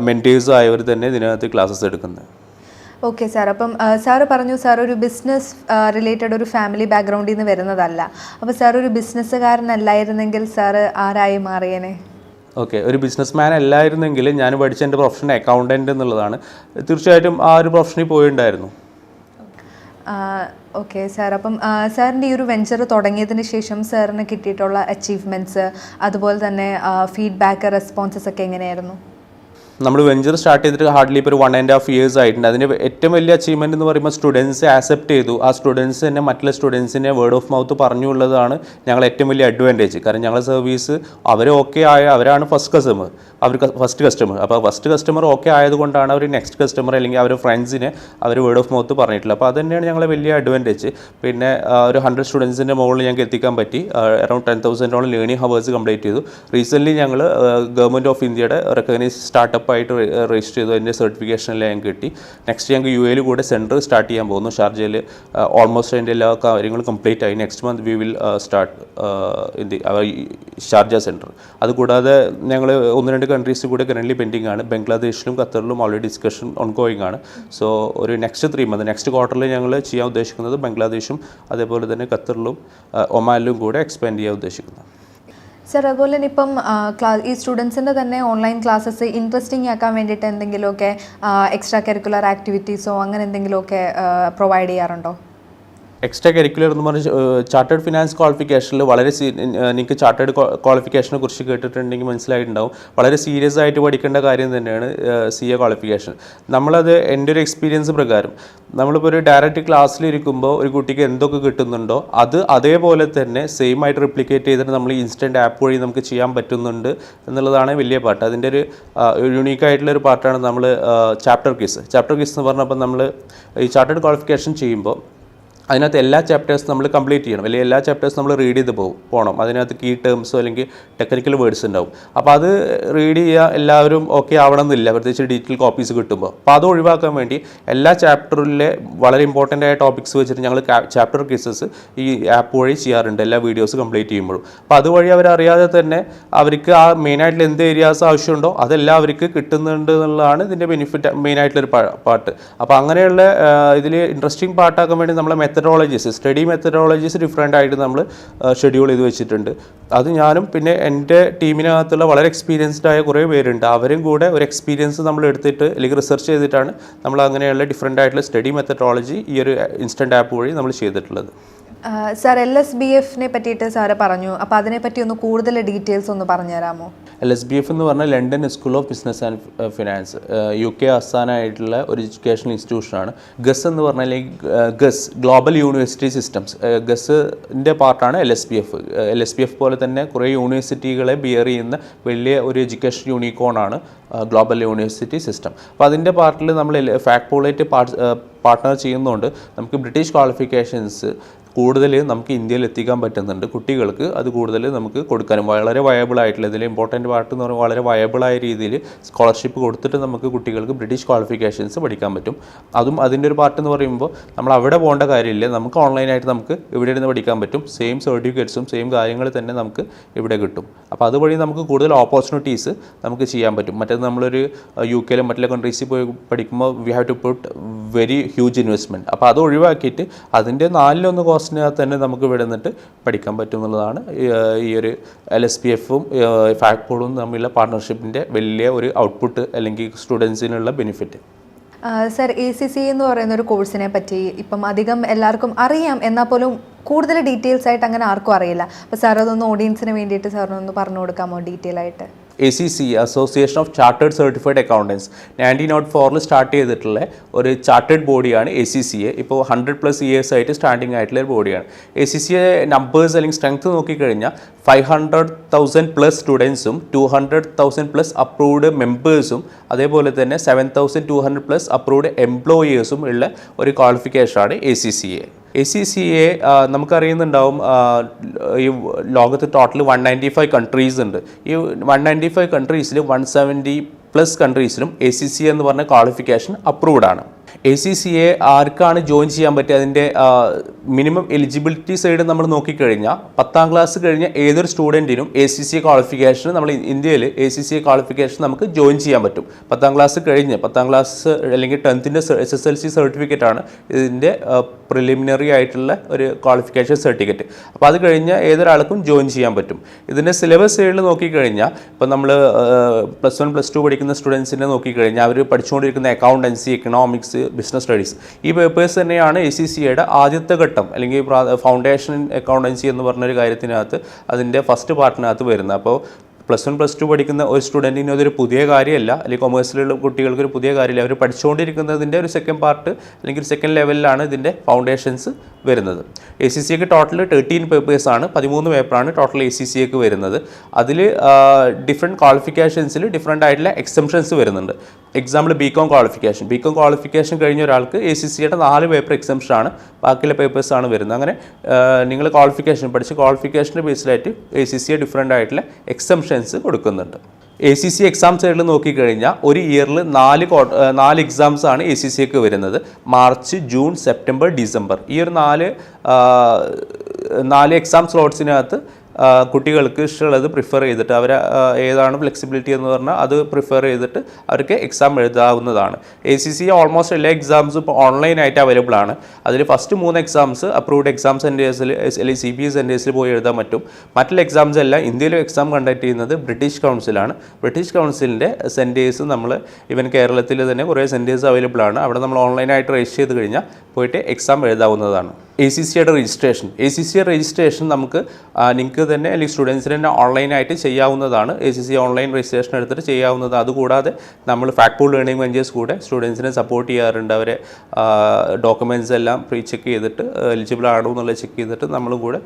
മെൻറ്റേഴ്സും ആയവർ തന്നെ ഇതിനകത്ത് ക്ലാസ്സസ് എടുക്കുന്നത്. ഓക്കെ സാർ, അപ്പം സാറ് പറഞ്ഞു സാർ ഒരു ബിസിനസ് റിലേറ്റഡ് ഒരു ഫാമിലി ബാക്ക്ഗ്രൗണ്ടിൽ നിന്ന് വരുന്നതല്ല. അപ്പോൾ സാർ ഒരു ബിസിനസ്സുകാരനല്ലായിരുന്നെങ്കിൽ സാറ് ആരായി മാറിയേനെ? ഓക്കെ, ഒരു ബിസിനസ് മാൻ അല്ലായിരുന്നെങ്കിൽ ഞാൻ പഠിച്ച എൻ്റെ പ്രൊഫഷൻ അക്കൗണ്ടൻറ്റ് എന്നുള്ളതാണ്. തീർച്ചയായിട്ടും ആ ഒരു പ്രൊഫഷനിൽ പോയിട്ടുണ്ടായിരുന്നു. ഓക്കെ സാർ, അപ്പം സാറിൻ്റെ ഈ ഒരു വെഞ്ചർ തുടങ്ങിയതിന് ശേഷം സാറിന് കിട്ടിയിട്ടുള്ള അച്ചീവ്മെൻറ്റ്സ് അതുപോലെ തന്നെ ഫീഡ്ബാക്ക് റെസ്പോൺസസ് ഒക്കെ എങ്ങനെയായിരുന്നു? നമ്മൾ വെഞ്ചർ സ്റ്റാർട്ട് ചെയ്തിട്ട് ഹാർഡ്ലി ഇപ്പോൾ ഒരു 1.5 years ആയിട്ടുണ്ട്. അതിൻ്റെ ഏറ്റവും വലിയ അച്ചീവ്മെൻറ്റ് എന്ന് പറയുമ്പോൾ സ്റ്റുഡൻസ് ആക്സെപ്റ്റ് ചെയ്തു. ആ സ്റ്റുഡൻസ് തന്നെ മറ്റുള്ള സ്റ്റുഡൻസിനെ വേർഡ് ഓഫ് മൗത്ത് പറഞ്ഞുള്ളതാണ് ഞങ്ങൾ ഏറ്റവും വലിയ അഡ്വാൻറ്റേജ്. കാരണം ഞങ്ങളുടെ സർവീസ് അവർ ഓക്കെ അവരാണ് ഫസ്റ്റ് കസ്റ്റമർ. അപ്പോൾ ഫസ്റ്റ് കസ്റ്റമർ ഓക്കെ ആയതുകൊണ്ടാണ് അവർ നെക്സ്റ്റ് കസ്റ്റമർ അല്ലെങ്കിൽ അവരുടെ ഫ്രണ്ട്സിനെ അവർ വേർഡ് ഓഫ് മൗത്ത് പറഞ്ഞിട്ടുള്ളത്. അപ്പോൾ അത് തന്നെയാണ് ഞങ്ങളെ വലിയ അഡ്വാൻറ്റേജ്. പിന്നെ ഒരു 100 സ്റ്റുഡൻസിൻ്റെ മുകളിൽ ഞങ്ങൾക്ക് എത്തിക്കാൻ പറ്റി. അറൗണ്ട് 10,000 ലേണിംഗ് ഹവേഴ്സ് കംപ്ലീറ്റ് ചെയ്തു. റീസെൻ്റ്ലി ഞങ്ങൾ ഗവൺമെൻറ് ഓഫ് ഇന്ത്യയുടെ റെക്കഗ്നൈസ്ഡ് സ്റ്റാർട്ടപ്പ് ആയിട്ട് രജിസ്റ്റർ ചെയ്തു. അതിൻ്റെ സർട്ടിഫിക്കേഷനെല്ലാം ഞങ്ങൾക്ക് കിട്ടി. നെക്സ്റ്റ് ഞങ്ങൾക്ക് യു എയിൽ കൂടെ സെൻറ്റർ സ്റ്റാർട്ട് ചെയ്യാൻ പോകുന്നു. ഷാർജയിൽ ഓൾമോസ്റ്റ് അതിൻ്റെ എല്ലാ കാര്യങ്ങളും കംപ്ലീറ്റ് ആയി. Next month we will start in the Sharjah centre. അതുകൂടാതെ ഞങ്ങൾ 1-2 കൺട്രീസ് കൂടെ കറൻ്റ്ലി പെൻഡിങ് ആണ്. ബംഗ്ലാദേശിലും ഖത്തറിലും ഓൾറെഡി ഡിസ്കഷൻ ഓൺഗോയിങ് ആണ്. സോ ഒരു നെക്സ്റ്റ് 3 months നെക്സ്റ്റ് ക്വാർട്ടറിൽ ഞങ്ങൾ ചെയ്യാൻ ഉദ്ദേശിക്കുന്നത് ബംഗ്ലാദേശും അതേപോലെ തന്നെ ഖത്തറിലും ഒമാനിലും കൂടെ എക്സ്പാൻഡ് ചെയ്യാൻ ഉദ്ദേശിക്കുന്നത്. സാർ, അതുപോലെ തന്നെ ഇപ്പം ഈ സ്റ്റുഡൻസിൻ്റെ തന്നെ ഓൺലൈൻ ക്ലാസ്സസ് ഇൻട്രസ്റ്റിംഗ് ആക്കാൻ വേണ്ടിയിട്ട് എന്തെങ്കിലുമൊക്കെ എക്സ്ട്രാ കരിക്കുലർ ആക്ടിവിറ്റീസോ അങ്ങനെ എന്തെങ്കിലുമൊക്കെ പ്രൊവൈഡ് ചെയ്യാറുണ്ടോ? എക്സ്ട്രാ കരിക്കുലർ എന്ന് പറഞ്ഞാൽ ചാർട്ടേഡ് ഫിനാൻസ് ക്വാളിഫിക്കേഷനിൽ വളരെ നിങ്ങൾക്ക് ചാർട്ടേഡ് ക്വാളിഫിക്കേഷനെ കുറിച്ച് കേട്ടിട്ടുണ്ടെങ്കിൽ മനസ്സിലായിട്ടുണ്ടാവും. വളരെ സീരിയസ് ആയിട്ട് പഠിക്കേണ്ട കാര്യം തന്നെയാണ് CA ക്വാളിഫിക്കേഷൻ. നമ്മളത് എൻ്റെ ഒരു എക്സ്പീരിയൻസ് പ്രകാരം നമ്മളിപ്പോൾ ഒരു ഡയറക്റ്റ് ക്ലാസ്സിലിരിക്കുമ്പോൾ ഒരു കുട്ടിക്ക് എന്തൊക്കെ കിട്ടുന്നുണ്ടോ അത് അതേപോലെ തന്നെ സെയിം ആയിട്ട് റിപ്ലിക്കേറ്റ് ചെയ്തിട്ട് നമ്മൾ ഇൻസ്റ്റൻറ്റ് ആപ്പ് വഴി നമുക്ക് ചെയ്യാൻ പറ്റുന്നുണ്ട് എന്നുള്ളതാണ് വലിയ പാർട്ട്. അതിൻ്റെ ഒരു യുണീക്കായിട്ടുള്ളൊരു പാർട്ടാണ് നമ്മൾ ചാപ്റ്റർ ക്വിസ് എന്ന് പറഞ്ഞപ്പോൾ നമ്മൾ ഈ ചാർട്ടേഡ് ക്വാളിഫിക്കേഷൻ ചെയ്യുമ്പോൾ അതിനകത്ത് എല്ലാ ചാപ്റ്റേഴ്സ് നമ്മൾ കംപ്ലീറ്റ് ചെയ്യണം, അല്ലെങ്കിൽ എല്ലാ ചാപ്റ്റേഴ്സ് നമ്മൾ റീഡ് ചെയ്ത് പോകണം. അതിനകത്ത് കീ ടേംസോ അല്ലെങ്കിൽ ടെക്നിക്കൽ വേർഡ്സ് ഉണ്ടാവും. അപ്പോൾ അത് റീഡ് ചെയ്യുക എല്ലാവരും ഓക്കെ ആവണമെന്നില്ല, പ്രത്യേകിച്ച് ഡിജിറ്റൽ കോപ്പീസ് കിട്ടുമ്പോൾ. അപ്പോൾ അത് ഒഴിവാക്കാൻ വേണ്ടി എല്ലാ ചാപ്റ്ററിലെ വളരെ ഇമ്പോർട്ടൻ്റ് ആയ ടോപ്പിക്സ് വെച്ചിട്ട് ഞങ്ങൾ ചാപ്റ്റർ ക്വിസസ് ഈ ആപ്പ് വഴി ചെയ്യാറുണ്ട് എല്ലാ വീഡിയോസ് കംപ്ലീറ്റ് ചെയ്യുമ്പോഴും. അപ്പോൾ അതുവഴി അവരറിയാതെ തന്നെ അവർക്ക് ആ മെയിനായിട്ടുള്ള എന്ത് ഏരിയാസ് ആവശ്യമുണ്ടോ അതെല്ലാം അവർക്ക് കിട്ടുന്നുണ്ട് എന്നുള്ളതാണ് ഇതിൻ്റെ ബെനിഫിറ്റ് മെയിനായിട്ടുള്ളൊരു പാർട്ട്. അപ്പോൾ അങ്ങനെയുള്ള ഇതിൽ ഇൻട്രസ്റ്റിംഗ് പാർട്ടാക്കാൻ വേണ്ടി നമ്മളെ സ്റ്റഡി മെത്തഡോളജീസ് ഡിഫറെൻ്റ് ആയിട്ട് നമ്മൾ ഷെഡ്യൂൾ ചെയ്ത് വെച്ചിട്ടുണ്ട്. അത് ഞാനും പിന്നെ എൻ്റെ ടീമിനകത്തുള്ള വളരെ എക്സ്പീരിയൻസ്ഡ് ആയ കുറേ പേരുണ്ട്, അവരും കൂടെ ഒരു എക്സ്പീരിയൻസ് നമ്മൾ എടുത്തിട്ട് അല്ലെങ്കിൽ റിസർച്ച് ചെയ്തിട്ടാണ് നമ്മൾ അങ്ങനെയുള്ള ഡിഫറെൻ്റ് ആയിട്ടുള്ള സ്റ്റഡി മെത്തഡോളജി ഈ ഒരു ഇൻസ്റ്റൻറ്റ് ആപ്പ് വഴി നമ്മൾ ചെയ്തിട്ടുള്ളത്. സാർ, LSBFനെ പറ്റിയിട്ട് സാറ് പറഞ്ഞു, അപ്പോൾ അതിനെപ്പറ്റി ഒന്ന് കൂടുതൽ ഡീറ്റെയിൽസ് ഒന്ന് പറഞ്ഞുതരാമോ? LSBF എന്ന് പറഞ്ഞാൽ London school of business and finance, UK ആസ്ഥാനമായിട്ടുള്ള ഒരു എഡ്യൂക്കേഷണൽ ഇൻസ്റ്റിറ്റ്യൂഷനാണ്. ഗസ് എന്ന് പറഞ്ഞാൽ ഗസ് ഗ്ലോബൽ യൂണിവേഴ്സിറ്റി സിസ്റ്റംസ്, ഗസിൻ്റെ പാർട്ടാണ് LSBF പോലെ തന്നെ കുറേ യൂണിവേഴ്സിറ്റികളെ ബിയർ ചെയ്യുന്ന വലിയ ഒരു എഡ്യൂക്കേഷൻ യൂണിക്കോണാണ് ഗ്ലോബൽ യൂണിവേഴ്സിറ്റി സിസ്റ്റം. അപ്പോൾ അതിൻ്റെ പാർട്ടിൽ നമ്മൾ ഫാക്പോളായിട്ട് പാർട്ട്ണർ ചെയ്യുന്നതുകൊണ്ട് നമുക്ക് ബ്രിട്ടീഷ് ക്വാളിഫിക്കേഷൻസ് കൂടുതൽ നമുക്ക് ഇന്ത്യയിൽ എത്തിക്കാൻ പറ്റുന്നുണ്ട്. കുട്ടികൾക്ക് അത് കൂടുതൽ നമുക്ക് കൊടുക്കാനും വളരെ വയബിൾ ആയിട്ടുള്ള ഇതിൽ ഇമ്പോർട്ടൻറ്റ് പാർട്ട് എന്ന് പറയുമ്പോൾ വളരെ വയബിളായ രീതിയിൽ സ്കോളർഷിപ്പ് കൊടുത്തിട്ട് നമുക്ക് കുട്ടികൾക്ക് ബ്രിട്ടീഷ് ക്വാളിഫിക്കേഷൻസ് പഠിക്കാൻ പറ്റും. അതും അതിൻ്റെ ഒരു പാർട്ട് എന്ന് പറയുമ്പോൾ നമ്മൾ അവിടെ പോകേണ്ട കാര്യമില്ല, നമുക്ക് ഓൺലൈനായിട്ട് നമുക്ക് ഇവിടെ ഇരുന്ന് പഠിക്കാൻ പറ്റും. സെയിം സർട്ടിഫിക്കറ്റ്സും സെയിം കാര്യങ്ങൾ തന്നെ നമുക്ക് ഇവിടെ കിട്ടും. അപ്പോൾ അതുവഴി നമുക്ക് കൂടുതൽ ഓപ്പർച്യൂണിറ്റീസ് നമുക്ക് ചെയ്യാൻ പറ്റും. മറ്റേത് നമ്മളൊരു UK യിലും മറ്റുള്ള കൺട്രീസിൽ പോയി പഠിക്കുമ്പോൾ we have to put very huge investment. അപ്പോൾ അത് ഒഴിവാക്കിയിട്ട് അതിൻ്റെ 4-1 കോസ്റ്റിനകത്ത് തന്നെ നമുക്ക് ഇവിടെ നിന്നിട്ട് പഠിക്കാൻ പറ്റും എന്നുള്ളതാണ് ഈ ഒരു LSBFും ഫാക്പോളും തമ്മിലുള്ള പാർട്ട്ണർഷിപ്പിൻ്റെ വലിയ ഒരു ഔട്ട്പുട്ട് അല്ലെങ്കിൽ സ്റ്റുഡൻസിനുള്ള ബെനിഫിറ്റ്. സർ, ACC എന്ന് പറയുന്ന ഒരു കോഴ്സിനെ പറ്റി ഇപ്പം അധികം എല്ലാവർക്കും അറിയാം, എന്നാൽ പോലും കൂടുതൽ ഡീറ്റെയിൽസ് ആയിട്ട് അങ്ങനെ ആർക്കും അറിയില്ല. അപ്പോൾ സാർ അതൊന്ന് ഓഡിയൻസിന് വേണ്ടിയിട്ട് സാറിനൊന്ന് പറഞ്ഞു കൊടുക്കാമോ ഡീറ്റെയിൽ ആയിട്ട്? ACCA association of chartered certified accountants 1904 start ചെയ്തിട്ടുള്ള ഒരു ചാർട്ടേഡ് ബോഡിയാണ് ACCA. ഇപ്പോൾ 100+ ഇയേഴ്സ് ആയിട്ട് സ്റ്റാൻഡിംഗ് ആയിട്ടുള്ള ഒരു ബോഡിയാണ്. ACCA നമ്പേഴ്സ് അല്ലെങ്കിൽ സ്ട്രെങ്ത് നോക്കിക്കഴിഞ്ഞാൽ 500,000+ സ്റ്റുഡൻസും 200,000+ അപ്രൂവ്ഡ് മെമ്പേഴ്സും അതേപോലെ തന്നെ 7,200+ അപ്രൂവ്ഡ് എംപ്ലോയേഴ്സും ഉള്ള ഒരു ക്വാളിഫിക്കേഷനാണ് ACCA. ACCA നമുക്കറിയുന്നുണ്ടാവും, ഈ ലോകത്ത് ടോട്ടൽ 195 കൺട്രീസ് ഉണ്ട്. ഈ 195 കൺട്രീസിൽ 170+ കൺട്രീസിലും ACCA എന്ന് പറഞ്ഞ ക്വാളിഫിക്കേഷൻ അപ്രൂവ്ഡ് ആണ്. ACCA ആർക്കാണ് ജോയിൻ ചെയ്യാൻ പറ്റുക? അതിൻ്റെ മിനിമം എലിജിബിലിറ്റി സൈഡ് നമ്മൾ നോക്കിക്കഴിഞ്ഞാൽ 10ാം ക്ലാസ് കഴിഞ്ഞ ഏതൊരു സ്റ്റുഡൻറ്റിനും ACCA ക്വാളിഫിക്കേഷൻ നമ്മൾ ഇന്ത്യയിൽ ACCA ക്വാളിഫിക്കേഷൻ നമുക്ക് ജോയിൻ ചെയ്യാൻ പറ്റും. 10ാം ക്ലാസ് കഴിഞ്ഞ് 10ാം ക്ലാസ് അല്ലെങ്കിൽ 10th SSLC സർട്ടിഫിക്കറ്റ് ആണ് ഇതിൻ്റെ പ്രിലിമിനറി ആയിട്ടുള്ള ഒരു ക്വാളിഫിക്കേഷൻ സർട്ടിഫിക്കറ്റ്. അപ്പോൾ അത് കഴിഞ്ഞാൽ ഏതൊരാൾക്കും ജോയിൻ ചെയ്യാൻ പറ്റും. ഇതിൻ്റെ സിലബസ് സൈഡിൽ നോക്കിക്കഴിഞ്ഞാൽ ഇപ്പോൾ നമ്മൾ +1 +2 പഠിക്കുന്ന സ്റ്റുഡൻസിനെ നോക്കിക്കഴിഞ്ഞാൽ അവർ പഠിച്ചുകൊണ്ടിരിക്കുന്ന അക്കൗണ്ടൻസി, എക്കണോമിക്സ്, ബിസിനസ് സ്റ്റഡീസ്, ഈ പേപ്പേഴ്സ് തന്നെയാണ് ACCAയുടെ ആദ്യത്തെ ഘട്ടം അല്ലെങ്കിൽ ഫൗണ്ടേഷൻ അക്കൗണ്ടൻസി എന്ന് പറഞ്ഞൊരു കാര്യത്തിനകത്ത് അതിൻ്റെ ഫസ്റ്റ് പാർട്ടിനകത്ത് വരുന്നത്. അപ്പോൾ +1 +2 പഠിക്കുന്ന ഒരു സ്റ്റുഡൻറ്റിന് അതൊരു പുതിയ കാര്യമല്ല, അല്ലെങ്കിൽ കൊമേഴ്സിലുള്ള കുട്ടികൾക്ക് ഒരു പുതിയ കാര്യമില്ല. അവർ പഠിച്ചുകൊണ്ടിരിക്കുന്നതിൻ്റെ ഒരു സെക്കൻഡ് പാർട്ട് അല്ലെങ്കിൽ സെക്കൻഡ് ലെവലിലാണ് ഇതിൻ്റെ ഫൗണ്ടേഷൻസ് വരുന്നത്. ACCAക്ക് ടോട്ടൽ 13 പേപ്പേഴ്സാണ്, 13 പേപ്പറാണ് ടോട്ടൽ ACCAക്ക് വരുന്നത്. അതിൽ ഡിഫറെൻറ്റ് ക്വാളിഫിക്കേഷൻസിൽ ഡിഫറെൻ്റ് ആയിട്ടുള്ള എക്സംഷൻസ് വരുന്നുണ്ട്. എക്സാമ്പിൾ BCom ക്വാളിഫിക്കേഷൻ കഴിഞ്ഞ ഒരാൾക്ക് ACCAയുടെ 4 പേപ്പർ എക്സംഷനാണ്, ബാക്കിയുള്ള പേപ്പേഴ്സാണ് വരുന്നത്. അങ്ങനെ നിങ്ങൾ പഠിച്ച ക്വാളിഫിക്കേഷൻ്റെ ബേസിലായിട്ട് ACCA ഡിഫറെൻ്റ് ആയിട്ടുള്ള എക്സംഷൻസ് കൊടുക്കുന്നുണ്ട്. ACCA എക്സാം സൈഡിൽ നോക്കിക്കഴിഞ്ഞാൽ ഒരു ഇയറിൽ 4 എക്സാംസ് ആണ് ACCAക്ക് വരുന്നത്. March, June, September, December. ഈ ഒരു 4 എക്സാം സ്ലോട്ട്സിനകത്ത് കുട്ടികൾക്ക് ഇഷ്ടമുള്ളത് പ്രിഫർ ചെയ്തിട്ട് അവർ ഏതാണ് ഫ്ലെക്സിബിലിറ്റി എന്ന് പറഞ്ഞാൽ അത് പ്രിഫർ ചെയ്തിട്ട് അവർക്ക് എക്സാം എഴുതാവുന്നതാണ്. ACCA ഓൾമോസ്റ്റ് എല്ലാ എക്സാംസും ഇപ്പോൾ ഓൺലൈനായിട്ട് അവൈലബിൾ ആണ്. അതിൽ ഫസ്റ്റ് 3 എക്സാംസ് അപ്രൂവ്ഡ് എക്സാം സെൻറ്റേഴ്സിൽ അല്ലെങ്കിൽ CBSE സെൻറ്റേഴ്സിൽ പോയി എഴുതാൻ പറ്റും. മറ്റുള്ള എക്സാംസ് എല്ലാം ഇന്ത്യയിലും എക്സാം കണ്ടക്ട് ചെയ്യുന്നത് ബ്രിട്ടീഷ് കൗൺസിലാണ്. ബ്രിട്ടീഷ് കൗൺസിലിൻ്റെ സെൻറ്റേഴ്സ് നമ്മൾ ഈവൻ കേരളത്തിൽ തന്നെ കുറേ സെൻറ്റേഴ്സ് അവൈലബിൾ ആണ്. അവിടെ നമ്മൾ ഓൺലൈനായിട്ട് രജിസ്റ്റർ ചെയ്ത് കഴിഞ്ഞാൽ പോയിട്ട് എക്സാം എഴുതാവുന്നതാണ്. ACCAയുടെ രജിസ്ട്രേഷൻ നമുക്ക് നിങ്ങൾക്ക് തന്നെ അല്ലെങ്കിൽ സ്റ്റുഡൻസിന് തന്നെ ഓൺലൈനായിട്ട് ചെയ്യാവുന്നതാണ്. ACCA ഓൺലൈൻ രജിസ്ട്രേഷൻ എടുത്തിട്ട് ചെയ്യാവുന്നത്. അതുകൂടാതെ നമ്മൾ ഫാക്ട് ലേണിംഗ് വെഞ്ചേഴ്സ് കൂടെ സ്റ്റുഡൻസിനെ സപ്പോർട്ട് ചെയ്യാറുണ്ട്. അവരെ ഡോക്യുമെൻറ്റ്സ് എല്ലാം പ്രീ ചെക്ക് ചെയ്തിട്ട് എലിജിബിൾ ആണോ എന്നുള്ളത് ചെക്ക് ചെയ്തിട്ട് നമ്മളും കൂടെ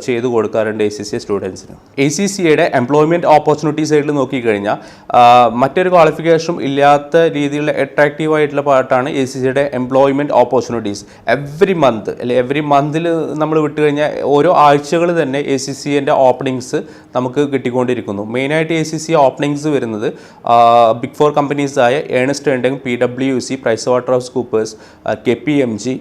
ചെയ്ത് കൊടുക്കാറുണ്ട് ACCA സ്റ്റുഡൻസിന്. ACCAയുടെ എംപ്ലോയ്മെൻറ്റ് ഓപ്പർച്യൂണിറ്റി സൈഡിൽ നോക്കിക്കഴിഞ്ഞാൽ മറ്റൊരു ക്വാളിഫിക്കേഷനും ഇല്ലാത്ത രീതിയിലുള്ള അട്രാക്റ്റീവ് ആയിട്ടുള്ള പാർട്ടാണ് ACCAയുടെ എംപ്ലോയ്മെൻറ്റ് ഓപ്പർച്യൂണിറ്റീസ്. എവറി മന്തിൽ നമ്മൾ വിട്ട് കഴിഞ്ഞാൽ ഓരോ ആഴ്ചകൾ തന്നെ ACCAൻ്റെ ഓപ്പണിങ്സ് നമുക്ക് കിട്ടിക്കൊണ്ടിരിക്കുന്നു. മെയിനായിട്ട് ACCA ഓപ്പണിങ്സ് വരുന്നത് ബിഗ് 4 കമ്പനീസായ Ernst and Young, PwC, PricewaterhouseCoopers, KPMG,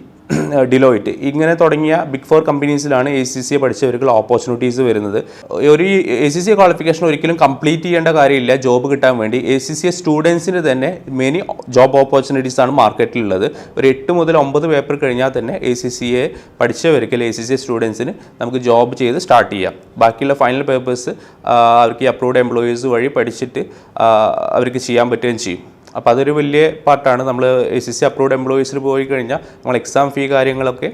Deloitte ഇങ്ങനെ തുടങ്ങിയ ബിഗ് 4 കമ്പനീസിലാണ് ACCA പഠിച്ചവർക്ക് ഓപ്പർച്യൂണിറ്റീസ് വരുന്നത്. ഒരു ACCA ക്വാളിഫിക്കേഷൻ ഒരിക്കലും കംപ്ലീറ്റ് ചെയ്യേണ്ട കാര്യമില്ല ജോബ് കിട്ടാൻ വേണ്ടി. ACCA സ്റ്റുഡൻസിന് തന്നെ മെനി ജോബ് ഓപ്പർച്യൂണിറ്റീസ് ആണ് മാർക്കറ്റിലുള്ളത്. ഒരു 8 മുതൽ 9 പേപ്പർ കഴിഞ്ഞാൽ തന്നെ ACCA പഠിച്ചവർക്ക് ACCA സ്റ്റുഡൻസിന് നമുക്ക് ജോബ് ചെയ്ത് സ്റ്റാർട്ട് ചെയ്യാം. ബാക്കിയുള്ള ഫൈനൽ പേപ്പേഴ്സ് അവർക്ക് അപ്രൂവ്ഡ് എംപ്ലോയീസ് വഴി പഠിച്ചിട്ട് അവർക്ക് ചെയ്യാൻ പറ്റുകയും ചെയ്യും. അപ്പോൾ അതൊരു വലിയ പാർട്ടാണ്. നമ്മൾ ACCA അപ്രൂവ്ഡ് എംപ്ലോയീസിൽ പോയി കഴിഞ്ഞാൽ നമ്മൾ എക്സാം ഫീ കാര്യങ്ങളൊക്കെ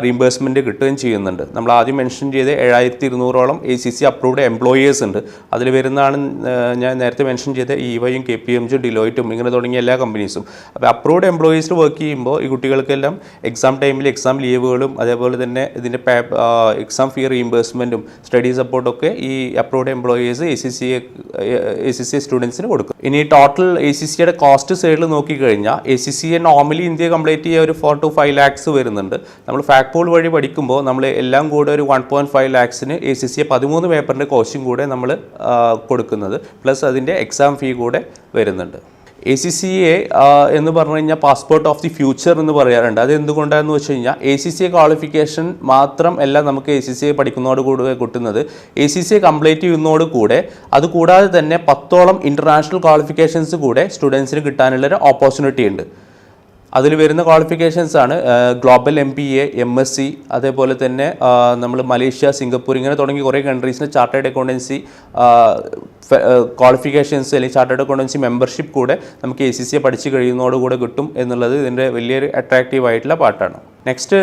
റീംബേഴ്സ്മെൻറ്റ് കിട്ടുകയും ചെയ്യുന്നുണ്ട്. നമ്മൾ ആദ്യം മെൻഷൻ ചെയ്ത 7200ഓളം ACCA അപ്രൂവ്ഡ് എംപ്ലോയേഴ്സ് ഉണ്ട്. അതിൽ വരുന്നതാണ് ഞാൻ നേരത്തെ മെൻഷൻ ചെയ്ത EYയും KPMG, ഡിലോയിറ്റും ഇങ്ങനെ തുടങ്ങിയ എല്ലാ കമ്പനീസും. അപ്പോൾ അപ്രൂവ്ഡ് എംപ്ലോയീസിൽ വർക്ക് ചെയ്യുമ്പോൾ ഈ കുട്ടികൾക്കെല്ലാം എക്സാം ടൈമിൽ എക്സാം ലീവുകളും അതേപോലെ തന്നെ ഇതിൻ്റെ എക്സാം ഫീ റീംബേഴ്സ്മെൻറ്റും സ്റ്റഡി സപ്പോർട്ടൊക്കെ ഈ അപ്രൂവ്ഡ് എംപ്ലോയീസ് ACCA സ്റ്റുഡൻസിന് കൊടുക്കും. ഇനി ടോട്ടൽ ACCAയുടെ കോസ്റ്റ് സൈഡിൽ നോക്കിക്കഴിഞ്ഞാൽ ACCA നോർമലി ഇന്ത്യ കംപ്ലീറ്റ് ചെയ്യുക ഒരു 4 to 5 lakhs വരുന്നുണ്ട്. നമ്മൾ ഫാക്ട് പൂൾ വഴി പഠിക്കുമ്പോൾ നമ്മൾ എല്ലാം കൂടെ ഒരു 1.5 lakhsന് ACCA 13 പേപ്പറിൻ്റെ കോസ്റ്റും കൂടെ നമ്മൾ കൊടുക്കുന്നത്, പ്ലസ് അതിൻ്റെ എക്സാം ഫീ കൂടെ വരുന്നുണ്ട്. ACCA എന്ന് പറഞ്ഞു കഴിഞ്ഞാൽ പാസ്പോർട്ട് ഓഫ് ദി ഫ്യൂച്ചർ എന്ന് പറയാറുണ്ട്. അത് എന്തുകൊണ്ടാണെന്ന് വെച്ച് കഴിഞ്ഞാൽ ACCA ക്വാളിഫിക്കേഷൻ മാത്രം അല്ല നമുക്ക് ACCA പഠിക്കുന്നതോട് കൂടെ കിട്ടുന്നത്. ACCA കംപ്ലീറ്റ് ചെയ്യുന്നതോട് കൂടെ അതുകൂടാതെ തന്നെ 10ഓളം ഇൻ്റർനാഷണൽ ക്വാളിഫിക്കേഷൻസ് കൂടെ സ്റ്റുഡൻസിന് കിട്ടാനുള്ളൊരു ഓപ്പർച്യൂണിറ്റി ഉണ്ട്. അതിൽ വരുന്ന ക്വാളിഫിക്കേഷൻസ് ആണ് ഗ്ലോബൽ MBA, MSc, അതേപോലെ തന്നെ നമ്മൾ മലേഷ്യ, സിംഗപ്പൂർ ഇങ്ങനെ തുടങ്ങി കുറേ കൺട്രീസിന് ചാർട്ടേഡ് അക്കൗണ്ടൻസി ക്വാളിഫിക്കേഷൻസ് അല്ലെങ്കിൽ ചാർട്ടേഡ് അക്കൗണ്ടൻസി മെമ്പർഷിപ്പ് കൂടെ നമുക്ക് ACCA പഠിച്ച് കഴിയുന്നതോടുകൂടെ കിട്ടും എന്നുള്ളത് ഇതിൻ്റെ വലിയൊരു അട്രാക്റ്റീവ് ആയിട്ടുള്ള പാർട്ടാണ്. നെക്സ്റ്റ്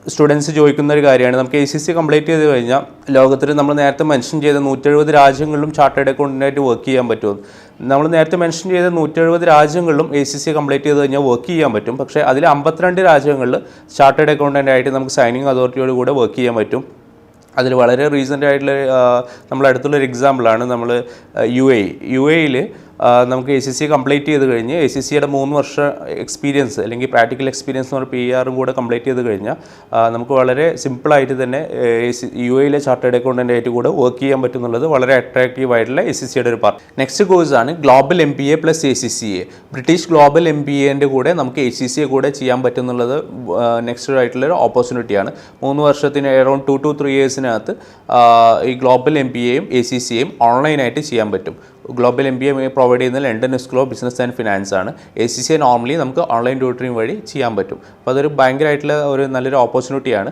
സ്റ്റുഡൻസ് ചോദിക്കുന്ന ഒരു കാര്യമാണ്. നമുക്ക് ACC കംപ്ലീറ്റ് ചെയ്ത് കഴിഞ്ഞാൽ ലോകത്തിൽ നമ്മൾ നേരത്തെ മെൻഷൻ ചെയ്ത 170 രാജ്യങ്ങളിലും ചാർട്ടേഡ് അക്കൗണ്ടൻ്റായിട്ട് വർക്ക് ചെയ്യാൻ പറ്റുമോ? നമ്മൾ നേരത്തെ മെൻഷൻ ചെയ്ത 170 രാജ്യങ്ങളിലും ACC കംപ്ലീറ്റ് ചെയ്ത് കഴിഞ്ഞാൽ വർക്ക് ചെയ്യാൻ പറ്റും. പക്ഷേ അതിൽ 52 രാജ്യങ്ങളിൽ ചാർട്ടേഡ് അക്കൗണ്ടൻ്റായിട്ട് നമുക്ക് സൈനിങ് അതോറിറ്റിയോട് കൂടെ വർക്ക് ചെയ്യാൻ പറ്റും. അതിൽ വളരെ റീസെൻ്റ് ആയിട്ടുള്ള നമ്മളടുത്തുള്ളൊരു എക്സാമ്പിളാണ് നമ്മൾ യു എയിൽ നമുക്ക് ACC കംപ്ലീറ്റ് ചെയ്ത് കഴിഞ്ഞ് ACCയുടെ 3 വർഷം എക്സ്പീരിയൻസ് അല്ലെങ്കിൽ പ്രാക്ടിക്കൽ എക്സ്പീരിയൻസ് എന്ന് പറഞ്ഞാൽ PR കൂടെ കംപ്ലീറ്റ് ചെയ്ത് കഴിഞ്ഞാൽ നമുക്ക് വളരെ സിമ്പിളായിട്ട് തന്നെ UAE ചാർട്ടേഡ് അക്കൗണ്ടൻ്റായിട്ട് കൂടെ വർക്ക് ചെയ്യാൻ പറ്റുന്നുള്ളത് വളരെ അട്രാക്റ്റീവ് ആയിട്ടുള്ള ACCയുടെ ഒരു പാർട്ട്. നെക്സ്റ്റ് കോഴ്സാണ് global MBA plus ACCA. British global MBAൻ്റെ കൂടെ നമുക്ക് ACCA കൂടെ ചെയ്യാൻ പറ്റുന്നുള്ളത് നെക്സ്റ്റ് ആയിട്ടുള്ളൊരു ഓപ്പർച്യൂണിറ്റിയാണ്. 3 വർഷത്തിന് അറൗണ്ട് 2 to 3 ഇയേഴ്സിനകത്ത് ഈ ഗ്ലോബൽ MBAയും ACCയും ഓൺലൈനായിട്ട് ചെയ്യാൻ പറ്റും. ഗ്ലോബൽ MBA പ്രൊവൈഡ് ചെയ്യുന്ന London school of business and finance ആണ്. ACCA നോർമലി നമുക്ക് ഓൺലൈൻ ട്യൂട്ടറിങ് വഴി ചെയ്യാൻ പറ്റും. അപ്പോൾ അതൊരു ഭയങ്കരമായിട്ടുള്ള ഒരു നല്ലൊരു ഓപ്പർച്യൂണിറ്റിയാണ്.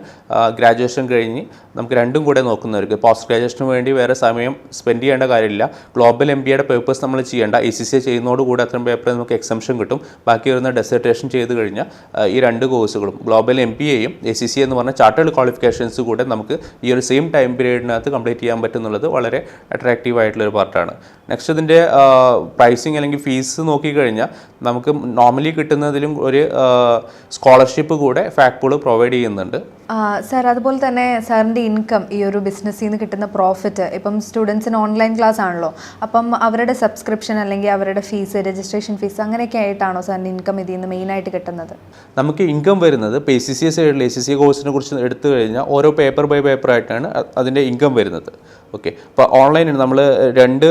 ഗ്രാജുവേഷൻ കഴിഞ്ഞ് നമുക്ക് രണ്ടും കൂടെ നോക്കുന്നവർക്ക് പോസ്റ്റ് ഗ്രാജുവേഷന് വേണ്ടി വേറെ സമയം സ്പെൻഡ് ചെയ്യേണ്ട കാര്യമില്ല. ഗ്ലോബൽ MBAയുടെ പേപ്പേഴ്സ് നമ്മൾ ചെയ്യേണ്ട. ACCA ചെയ്യുന്നതോടുകൂടി അത്രയും പേപ്പർ നമുക്ക് എക്സംഷൻ കിട്ടും. ബാക്കി വരുന്ന ഡെസർട്ടേഷൻ ചെയ്ത് കഴിഞ്ഞാൽ ഈ രണ്ട് കോഴ്സുകളും ഗ്ലോബൽ MBAയും ACCA എന്ന് പറഞ്ഞ ചാർട്ടേഡ് ക്വാളിഫിക്കേഷൻസ് കൂടെ നമുക്ക് ഈ ഒരു സെയിം ടൈം പീരീഡിനകത്ത് കംപ്ലീറ്റ് ചെയ്യാൻ പറ്റുന്നുള്ളത് വളരെ അട്രാക്റ്റീവ് ആയിട്ടുള്ളൊരു പാർട്ടാണ്. നെക്സ്റ്റ് ഇതിൻ്റെ പ്രൈസിങ് അല്ലെങ്കിൽ ഫീസ് നോക്കിക്കഴിഞ്ഞാൽ നമുക്ക് നോർമലി കിട്ടുന്നതിലും ഒരു സ്കോളർഷിപ്പ് കൂടെ ഫാക്ട്പൂൾ പ്രൊവൈഡ് ചെയ്യുന്നുണ്ട്. സാർ, അതുപോലെ തന്നെ സാറിൻ്റെ ഇൻകം ഈ ഒരു ബിസിനസ്സിൽ നിന്ന് കിട്ടുന്ന പ്രോഫിറ്റ്, ഇപ്പം സ്റ്റുഡൻസിന് ഓൺലൈൻ ക്ലാസ് ആണല്ലോ, അപ്പം അവരുടെ സബ്സ്ക്രിപ്ഷൻ അല്ലെങ്കിൽ അവരുടെ ഫീസ്, രജിസ്ട്രേഷൻ ഫീസ് അങ്ങനെയൊക്കെ ആയിട്ടാണോ സാറിൻ്റെ ഇൻകം ഇതിൽ നിന്ന് മെയിനായിട്ട് കിട്ടുന്നത്? നമുക്ക് ഇൻകം വരുന്നത് ഇപ്പോൾ ACCA സൈഡിൽ ACCA കോഴ്സിനെ കുറിച്ച് എടുത്തു കഴിഞ്ഞാൽ ഓരോ പേപ്പർ ബൈ പേപ്പർ ആയിട്ടാണ് അതിൻ്റെ ഇൻകം വരുന്നത്. ഓക്കെ, അപ്പോൾ ഓൺലൈനിൽ നമ്മൾ 2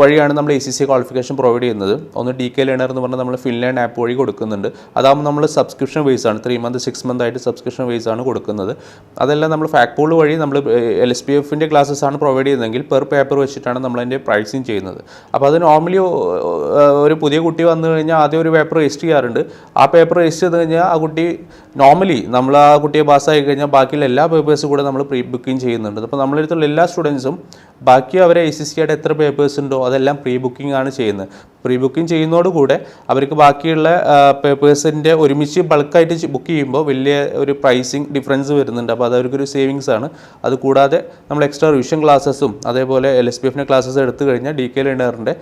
വഴിയാണ് നമ്മൾ ACCA ക്വാളിഫിക്കേഷൻ പ്രൊവൈഡ് ചെയ്യുന്നത്. ഒന്ന് DK ലേണർ എന്ന് പറഞ്ഞാൽ നമ്മൾ ഫിൻലാൻഡ് ആപ്പ് വഴി കൊടുക്കുന്നുണ്ട്. അതാകുമ്പോൾ നമ്മൾ സബ്സ്ക്രിപ്ഷൻ ബേസ് ആണ്, 3 month 6 month ആയിട്ട് സബ്സ്ക്രിപ്ഷൻ ബേസ് ആണ് കൊടുക്കുന്നത്. അതെല്ലാം നമ്മൾ ഫാക്ട്പൂൾ വഴി നമ്മൾ LSPFൻ്റെ ക്ലാസ്സസ് ആണ് പ്രൊവൈഡ് ചെയ്യുന്നതെങ്കിൽ പെർ പേപ്പർ വെച്ചിട്ടാണ് നമ്മളതിൻ്റെ പ്രൈസിങ് ചെയ്യുന്നത്. അപ്പോൾ അത് നോർമലി ഒരു പുതിയ കുട്ടി വന്നു കഴിഞ്ഞാൽ ആദ്യം ഒരു പേപ്പർ രജിസ്റ്റർ ചെയ്യാറുണ്ട്. ആ പേപ്പർ രജിസ്റ്റർ ചെയ്ത് കഴിഞ്ഞാൽ ആ കുട്ടി നോർമലി നമ്മൾ ആ കുട്ടിയെ പാസ്സായി കഴിഞ്ഞാൽ ബാക്കിയുള്ള എല്ലാ പേപ്പേഴ്സും കൂടെ നമ്മൾ പ്രീ ബുക്കിംഗ് ചെയ്യുന്നുണ്ട്. അപ്പോൾ നമ്മളെടുത്തുള്ള എല്ലാ സ്റ്റുഡൻസും ബാക്കി അവരെ ACCയുടെ എത്ര പേപ്പേഴ്സ് ഉണ്ടോ അതെല്ലാം പ്രീ ബുക്കിംഗ് ആണ് ചെയ്യുന്നത്. പ്രീ ബുക്കിംഗ് ചെയ്യുന്നതോടുകൂടെ അവർക്ക് ബാക്കിയുള്ള പേപ്പേഴ്സിൻ്റെ ഒരുമിച്ച് ബൾക്കായിട്ട് ബുക്ക് ചെയ്യുമ്പോൾ വലിയ ഒരു പ്രൈസിങ് ഡിഫറൻസ് വരുന്നുണ്ട്. അപ്പോൾ അതൊരു സേവിങ്സ് ആണ്. അതുകൂടാതെ നമ്മൾ എക്സ്ട്രാ റിവിഷൻ ക്ലാസ്സസും അതേപോലെ LSPFൻ്റെ ക്ലാസ്സസ് എടുത്തു കഴിഞ്ഞാൽ DK ലേണറിൻ്റെ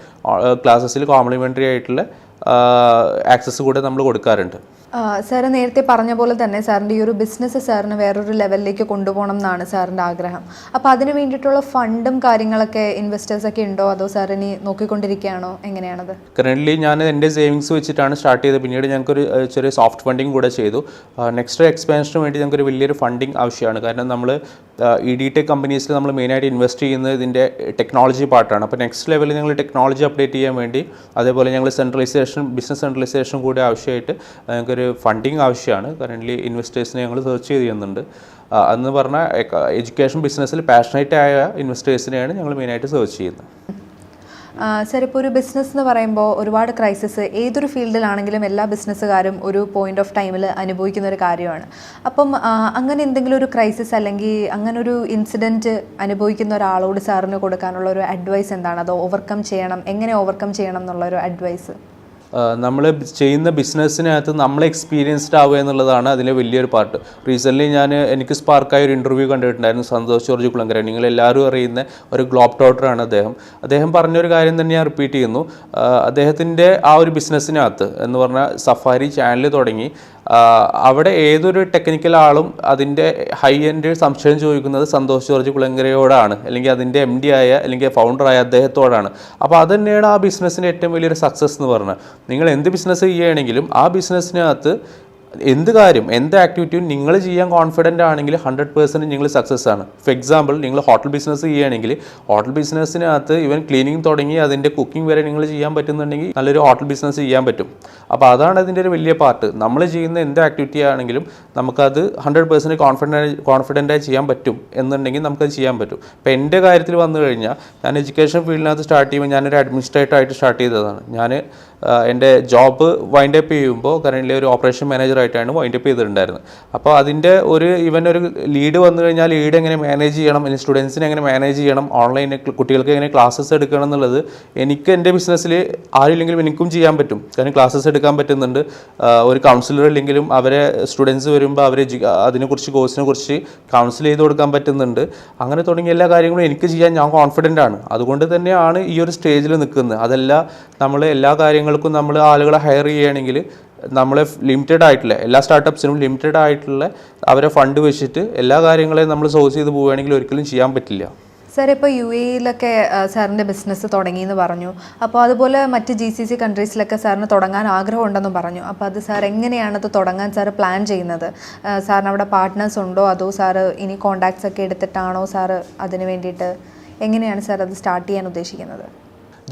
ക്ലാസ്സസിൽ കോംപ്ലിമെൻ്ററി ആയിട്ടുള്ള ആക്സസ് കൂടെ നമ്മൾ കൊടുക്കാറുണ്ട്. സാറ് നേരത്തെ പറഞ്ഞ പോലെ തന്നെ സാറിൻ്റെ ഈ ഒരു ബിസിനസ് സാറിന് വേറൊരു ലെവലിലേക്ക് കൊണ്ടുപോകണം എന്നാണ് സാറിൻ്റെ ആഗ്രഹം. അപ്പോൾ അതിന് വേണ്ടിയിട്ടുള്ള ഫണ്ടും കാര്യങ്ങളൊക്കെ ഇൻവെസ്റ്റേഴ്സൊക്കെ ഉണ്ടോ, അതോ സാറിനി നോക്കിക്കൊണ്ടിരിക്കുകയാണോ, എങ്ങനെയാണത്? കറൻ്റ്ലി ഞാൻ എൻ്റെ സേവിങ്സ് വെച്ചിട്ടാണ് സ്റ്റാർട്ട് ചെയ്തത്. പിന്നീട് ഞങ്ങൾക്കൊരു ചെറിയ സോഫ്റ്റ് ഫണ്ടിങ് കൂടെ ചെയ്തു. നെക്സ്റ്റ് എക്സ്പാൻഷന് വേണ്ടി ഞങ്ങൾക്കൊരു വലിയൊരു ഫണ്ടിങ് ആവശ്യമാണ്. കാരണം നമ്മൾ EdTech കമ്പനീസിൽ നമ്മൾ മെയിനായിട്ട് ഇൻവെസ്റ്റ് ചെയ്യുന്നത് ഇതിൻ്റെ ടെക്നോളജി പാർട്ടാണ്. അപ്പോൾ നെക്സ്റ്റ് ലെവലിൽ ഞങ്ങൾ ടെക്നോളജി അപ്ഡേറ്റ് ചെയ്യാൻ വേണ്ടി അതേപോലെ ഞങ്ങൾ ബിസിനസ് സെൻട്രലൈസേഷൻ കൂടി ആവശ്യമായിട്ട് ഞങ്ങൾക്കൊരു ഫണ്ടിങ് ആവശ്യമാണ്. കറൻ്റ്ലി ഇൻവെസ്റ്റേഴ്സിനെ ഞങ്ങൾ സെർച്ച് ചെയ്യുന്നുണ്ട്. എന്ന് പറഞ്ഞാൽ എഡ്യൂക്കേഷൻ ബിസിനസ്സിൽ പാഷനേറ്റ് ആയ ഇൻവെസ്റ്റേഴ്സിനെയാണ് ഞങ്ങൾ മെയിനായിട്ട് സെർച്ച് ചെയ്യുന്നത്. സാർ, ഇപ്പോൾ ഒരു ബിസിനസ് എന്ന് പറയുമ്പോൾ ഒരുപാട് ക്രൈസിസ് ഏതൊരു ഫീൽഡിലാണെങ്കിലും എല്ലാ ബിസിനസ്സുകാരും ഒരു പോയിന്റ് ഓഫ് ടൈമിൽ അനുഭവിക്കുന്ന ഒരു കാര്യമാണ്. അപ്പം അങ്ങനെ എന്തെങ്കിലും ഒരു ക്രൈസിസ് അല്ലെങ്കിൽ അങ്ങനെ ഒരു ഇൻസിഡൻറ്റ് അനുഭവിക്കുന്ന ഒരാളോട് സാറിന് കൊടുക്കാനുള്ള ഒരു അഡ്വൈസ് എന്താണ്? അത് ഓവർകം ചെയ്യണം, എങ്ങനെ ഓവർകം ചെയ്യണം എന്നുള്ളൊരു അഡ്വൈസ്? നമ്മൾ ചെയ്യുന്ന ബിസിനസ്സിനകത്ത് നമ്മൾ എക്സ്പീരിയൻസ്ഡ് ആവുക എന്നുള്ളതാണ് അതിലെ വലിയൊരു പാർട്ട്. റീസെൻ്റ്ലി എനിക്ക് സ്പാർക്കായ ഒരു ഇൻ്റർവ്യൂ കണ്ടിട്ടുണ്ടായിരുന്നു. സന്തോഷ് ജോർജ് കുളങ്കര, നിങ്ങളെല്ലാവരും അറിയുന്ന ഒരു ഗ്ലോബ് ടോട്ടറാണ് അദ്ദേഹം പറഞ്ഞൊരു കാര്യം തന്നെ ഞാൻ റിപ്പീറ്റ് ചെയ്യുന്നു. അദ്ദേഹത്തിൻ്റെ ആ ഒരു ബിസിനസ്സിനകത്ത് എന്ന് പറഞ്ഞാൽ സഫാരി ചാനൽ തുടങ്ങി അവിടെ ഏതൊരു ടെക്നിക്കൽ ആളും അതിൻ്റെ ഹൈ എൻഡ് സംശയം ചോദിക്കുന്നത് സന്തോഷ് ജോർജ് കുളങ്കരയോടാണ്, അല്ലെങ്കിൽ അതിൻ്റെ MD ആയ അല്ലെങ്കിൽ ഫൗണ്ടറായ അദ്ദേഹത്തോടാണ്. അപ്പോൾ അത് തന്നെയാണ് ആ ബിസിനസ്സിൻ്റെ ഏറ്റവും വലിയൊരു സക്സസ് എന്ന് പറഞ്ഞാൽ. നിങ്ങൾ എന്ത് ബിസിനസ് ചെയ്യുകയാണെങ്കിലും ആ ബിസിനസ്സിനകത്ത് എന്ത് കാര്യം എന്ത് ആക്ടിവിറ്റിയും നിങ്ങൾ ചെയ്യാൻ കോൺഫിഡൻ്റ് ആണെങ്കിൽ 100% നിങ്ങൾ സക്സസ് ആണ്. ഫോർ എക്സാമ്പിൾ, നിങ്ങൾ ഹോട്ടൽ ബിസിനസ് ചെയ്യുകയാണെങ്കിൽ ഹോട്ടൽ ബിസിനസ്സിനകത്ത് ഈവൻ ക്ലീനിങ് തുടങ്ങി അതിൻ്റെ കുക്കിംഗ് വരെ നിങ്ങൾ ചെയ്യാൻ പറ്റുന്നുണ്ടെങ്കിൽ നല്ലൊരു ഹോട്ടൽ ബിസിനസ് ചെയ്യാൻ പറ്റും. അപ്പോൾ അതാണ് അതിൻ്റെ ഒരു വലിയ പാർട്ട്. നമ്മൾ ചെയ്യുന്ന എന്ത് ആക്ടിവിറ്റി ആണെങ്കിലും നമുക്കത് 100% കോൺഫിഡൻ്റായി ചെയ്യാൻ പറ്റും എന്നുണ്ടെങ്കിൽ നമുക്കത് ചെയ്യാൻ പറ്റും. ഇപ്പോൾ എൻ്റെ കാര്യത്തിൽ വന്നു കഴിഞ്ഞാൽ ഞാൻ എഡ്യൂക്കേഷൻ ഫീൽഡിനകത്ത് സ്റ്റാർട്ട് ചെയ്യുമ്പോൾ ഞാനൊരു അഡ്മിനിസ്ട്രേറ്ററായിട്ട് സ്റ്റാർട്ട് ചെയ്തതാണ്. ഞാൻ എൻ്റെ ജോബ് വൈൻഡ് അപ്പ് ചെയ്യുമ്പോൾ കറൻ്റ് ഒരു ഓപ്പറേഷൻ മാനേജറായിട്ടാണ് വൈൻഡ് അപ്പ് ചെയ്തിട്ടുണ്ടായിരുന്നത്. അപ്പോൾ അതിൻ്റെ ഒരു ലീഡ് വന്നു കഴിഞ്ഞാൽ ലീഡ് എങ്ങനെ മാനേജ് ചെയ്യണം, അല്ലെങ്കിൽ സ്റ്റുഡൻസിനെ എങ്ങനെ മാനേജ് ചെയ്യണം, ഓൺലൈൻ കുട്ടികൾക്ക് എങ്ങനെ ക്ലാസ്സസ് എടുക്കണം എന്നുള്ളത് എനിക്ക് എൻ്റെ ബിസിനസ്സിൽ ആരില്ലെങ്കിലും എനിക്കും ചെയ്യാൻ പറ്റും. കാരണം ക്ലാസ്സസ് എടുക്കാൻ പറ്റുന്നുണ്ട്. ഒരു കൗൺസിലർ ഇല്ലെങ്കിലും അവരെ സ്റ്റുഡൻസ് വരുമ്പോൾ അവരെ കോഴ്സിനെ കുറിച്ച് കൗൺസിൽ ചെയ്ത് കൊടുക്കാൻ പറ്റുന്നുണ്ട്. അങ്ങനെ തുടങ്ങിയ എല്ലാ കാര്യങ്ങളും എനിക്ക് ചെയ്യാൻ ഞാൻ കോൺഫിഡൻ്റ് ആണ്. അതുകൊണ്ട് തന്നെയാണ് ഈ ഒരു സ്റ്റേജിൽ നിൽക്കുന്നത്. അതല്ല നമ്മൾ എല്ലാ കാര്യങ്ങൾക്കും നമ്മൾ ആളുകളെ ഹയർ ചെയ്യുകയാണെങ്കിൽ നമ്മളെ ലിമിറ്റഡ് ആയിട്ടുള്ള എല്ലാ സ്റ്റാർട്ടപ്സിനും ലിമിറ്റഡ് ആയിട്ടുള്ള അവരെ ഫണ്ട് വെച്ചിട്ട് എല്ലാ കാര്യങ്ങളെയും നമ്മൾ സോഴ്സ് ചെയ്ത് പോവുകയാണെങ്കിൽ ഒരിക്കലും ചെയ്യാൻ പറ്റില്ല. സാർ ഇപ്പോൾ UAE-യിലൊക്കെ സാറിൻ്റെ ബിസിനസ് തുടങ്ങിയെന്ന് പറഞ്ഞു. അപ്പോൾ അതുപോലെ മറ്റ് GCC കൺട്രീസിലൊക്കെ സാറിന് തുടങ്ങാൻ ആഗ്രഹമുണ്ടെന്ന് പറഞ്ഞു. അപ്പോൾ അത് സാർ എങ്ങനെയാണത് തുടങ്ങാൻ സാർ പ്ലാൻ ചെയ്യുന്നത്? സാറിന് അവിടെ പാർട്ട്നേഴ്സ് ഉണ്ടോ, അതോ സാറ് ഇനി കോൺടാക്ട്സ് ഒക്കെ എടുത്തിട്ടാണോ സാറ് അതിന് വേണ്ടിയിട്ട് എങ്ങനെയാണ് സാർ അത് സ്റ്റാർട്ട് ചെയ്യാൻ ഉദ്ദേശിക്കുന്നത്?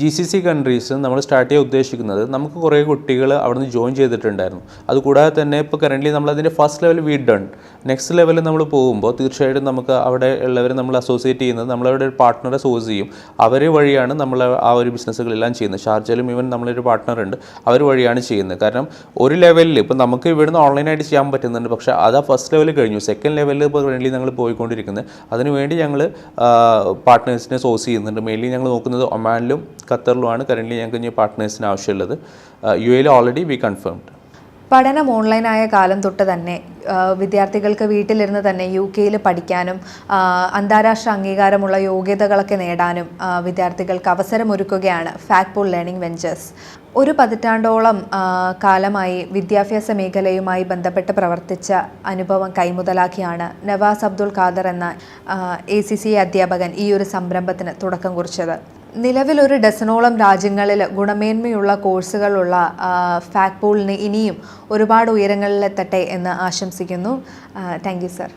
GCC കൺട്രീസ് നമ്മൾ സ്റ്റാർട്ട് ചെയ്യാൻ ഉദ്ദേശിക്കുന്നത്, നമുക്ക് കുറേ കുട്ടികൾ അവിടെ നിന്ന് ജോയിൻ ചെയ്തിട്ടുണ്ടായിരുന്നു. അതുകൂടാതെ തന്നെ ഇപ്പോൾ കറൻ്റ്ലി നമ്മളതിൻ്റെ ഫസ്റ്റ് ലെവൽ ഡൺ. നെക്സ്റ്റ് ലെവലിൽ നമ്മൾ പോകുമ്പോൾ തീർച്ചയായിട്ടും നമുക്ക് അവിടെ ഉള്ളവർ നമ്മൾ അസോസിയേറ്റ് ചെയ്യുന്നത് നമ്മളവിടെ ഒരു പാർട്ട്ണറെ സോഴ്സ് ചെയ്യും. അവർ വഴിയാണ് നമ്മൾ ആ ഒരു ബിസിനസ്സുകളെല്ലാം ചെയ്യുന്നത്. ഷാർജയിലും ഈവൻ നമ്മളൊരു പാർട്ട്ണറുണ്ട്, അവർ വഴിയാണ് ചെയ്യുന്നത്. കാരണം ഒരു ലെവലിൽ ഇപ്പോൾ നമുക്ക് ഇവിടുന്ന് ഓൺലൈനായിട്ട് ചെയ്യാൻ പറ്റുന്നുണ്ട്, പക്ഷേ അത് ആ ഫസ്റ്റ് ലെവൽ കഴിഞ്ഞു. സെക്കൻഡ് ലെവലിൽ ഇപ്പോൾ കറൻ്റ്ലി ഞങ്ങൾ പോയിക്കൊണ്ടിരിക്കുന്നത്. അതിനുവേണ്ടി ഞങ്ങൾ പാർട്ട്നേഴ്സിനെ സോഴ്സ് ചെയ്യുന്നുണ്ട്. മെയിൻലി ഞങ്ങൾ നോക്കുന്നത് ഒമാനിലും ഖത്തറിലുമാണ് കറൻ്റ്ലി ഞങ്ങൾക്ക് ഇനി പാർട്ട്നേഴ്സിന് ആവശ്യമുള്ളത്. UAE already we confirmed. പഠനം ഓൺലൈനായ കാലം തൊട്ട് തന്നെ വിദ്യാർത്ഥികൾക്ക് വീട്ടിലിരുന്ന് തന്നെ UK-യിൽ പഠിക്കാനും അന്താരാഷ്ട്ര അംഗീകാരമുള്ള യോഗ്യതകളൊക്കെ നേടാനും വിദ്യാർത്ഥികൾക്ക് അവസരമൊരുക്കുകയാണ് ഫാക്ട്പൂൾ ലേണിംഗ് വെഞ്ചേഴ്സ്. ഒരു പതിറ്റാണ്ടോളം കാലമായി വിദ്യാഭ്യാസ മേഖലയുമായി ബന്ധപ്പെട്ട് പ്രവർത്തിച്ച അനുഭവം കൈമുതലാക്കിയാണ് നവാസ് അബ്ദുൽ ഖാദർ എന്ന ACCA അധ്യാപകൻ ഈ ഒരു സംരംഭത്തിന് തുടക്കം കുറിച്ചത്. നിലവിൽ ഒരു ഡസനോളം രാജ്യങ്ങളിൽ ഗുണമേന്മയുള്ള കോഴ്സുകളുള്ള ഫാക്ട്പൂളിന് ഇനിയും ഒരുപാട് ഉയരങ്ങളിലെത്തട്ടെ എന്ന് ആശംസിക്കുന്നു. Thank you sir.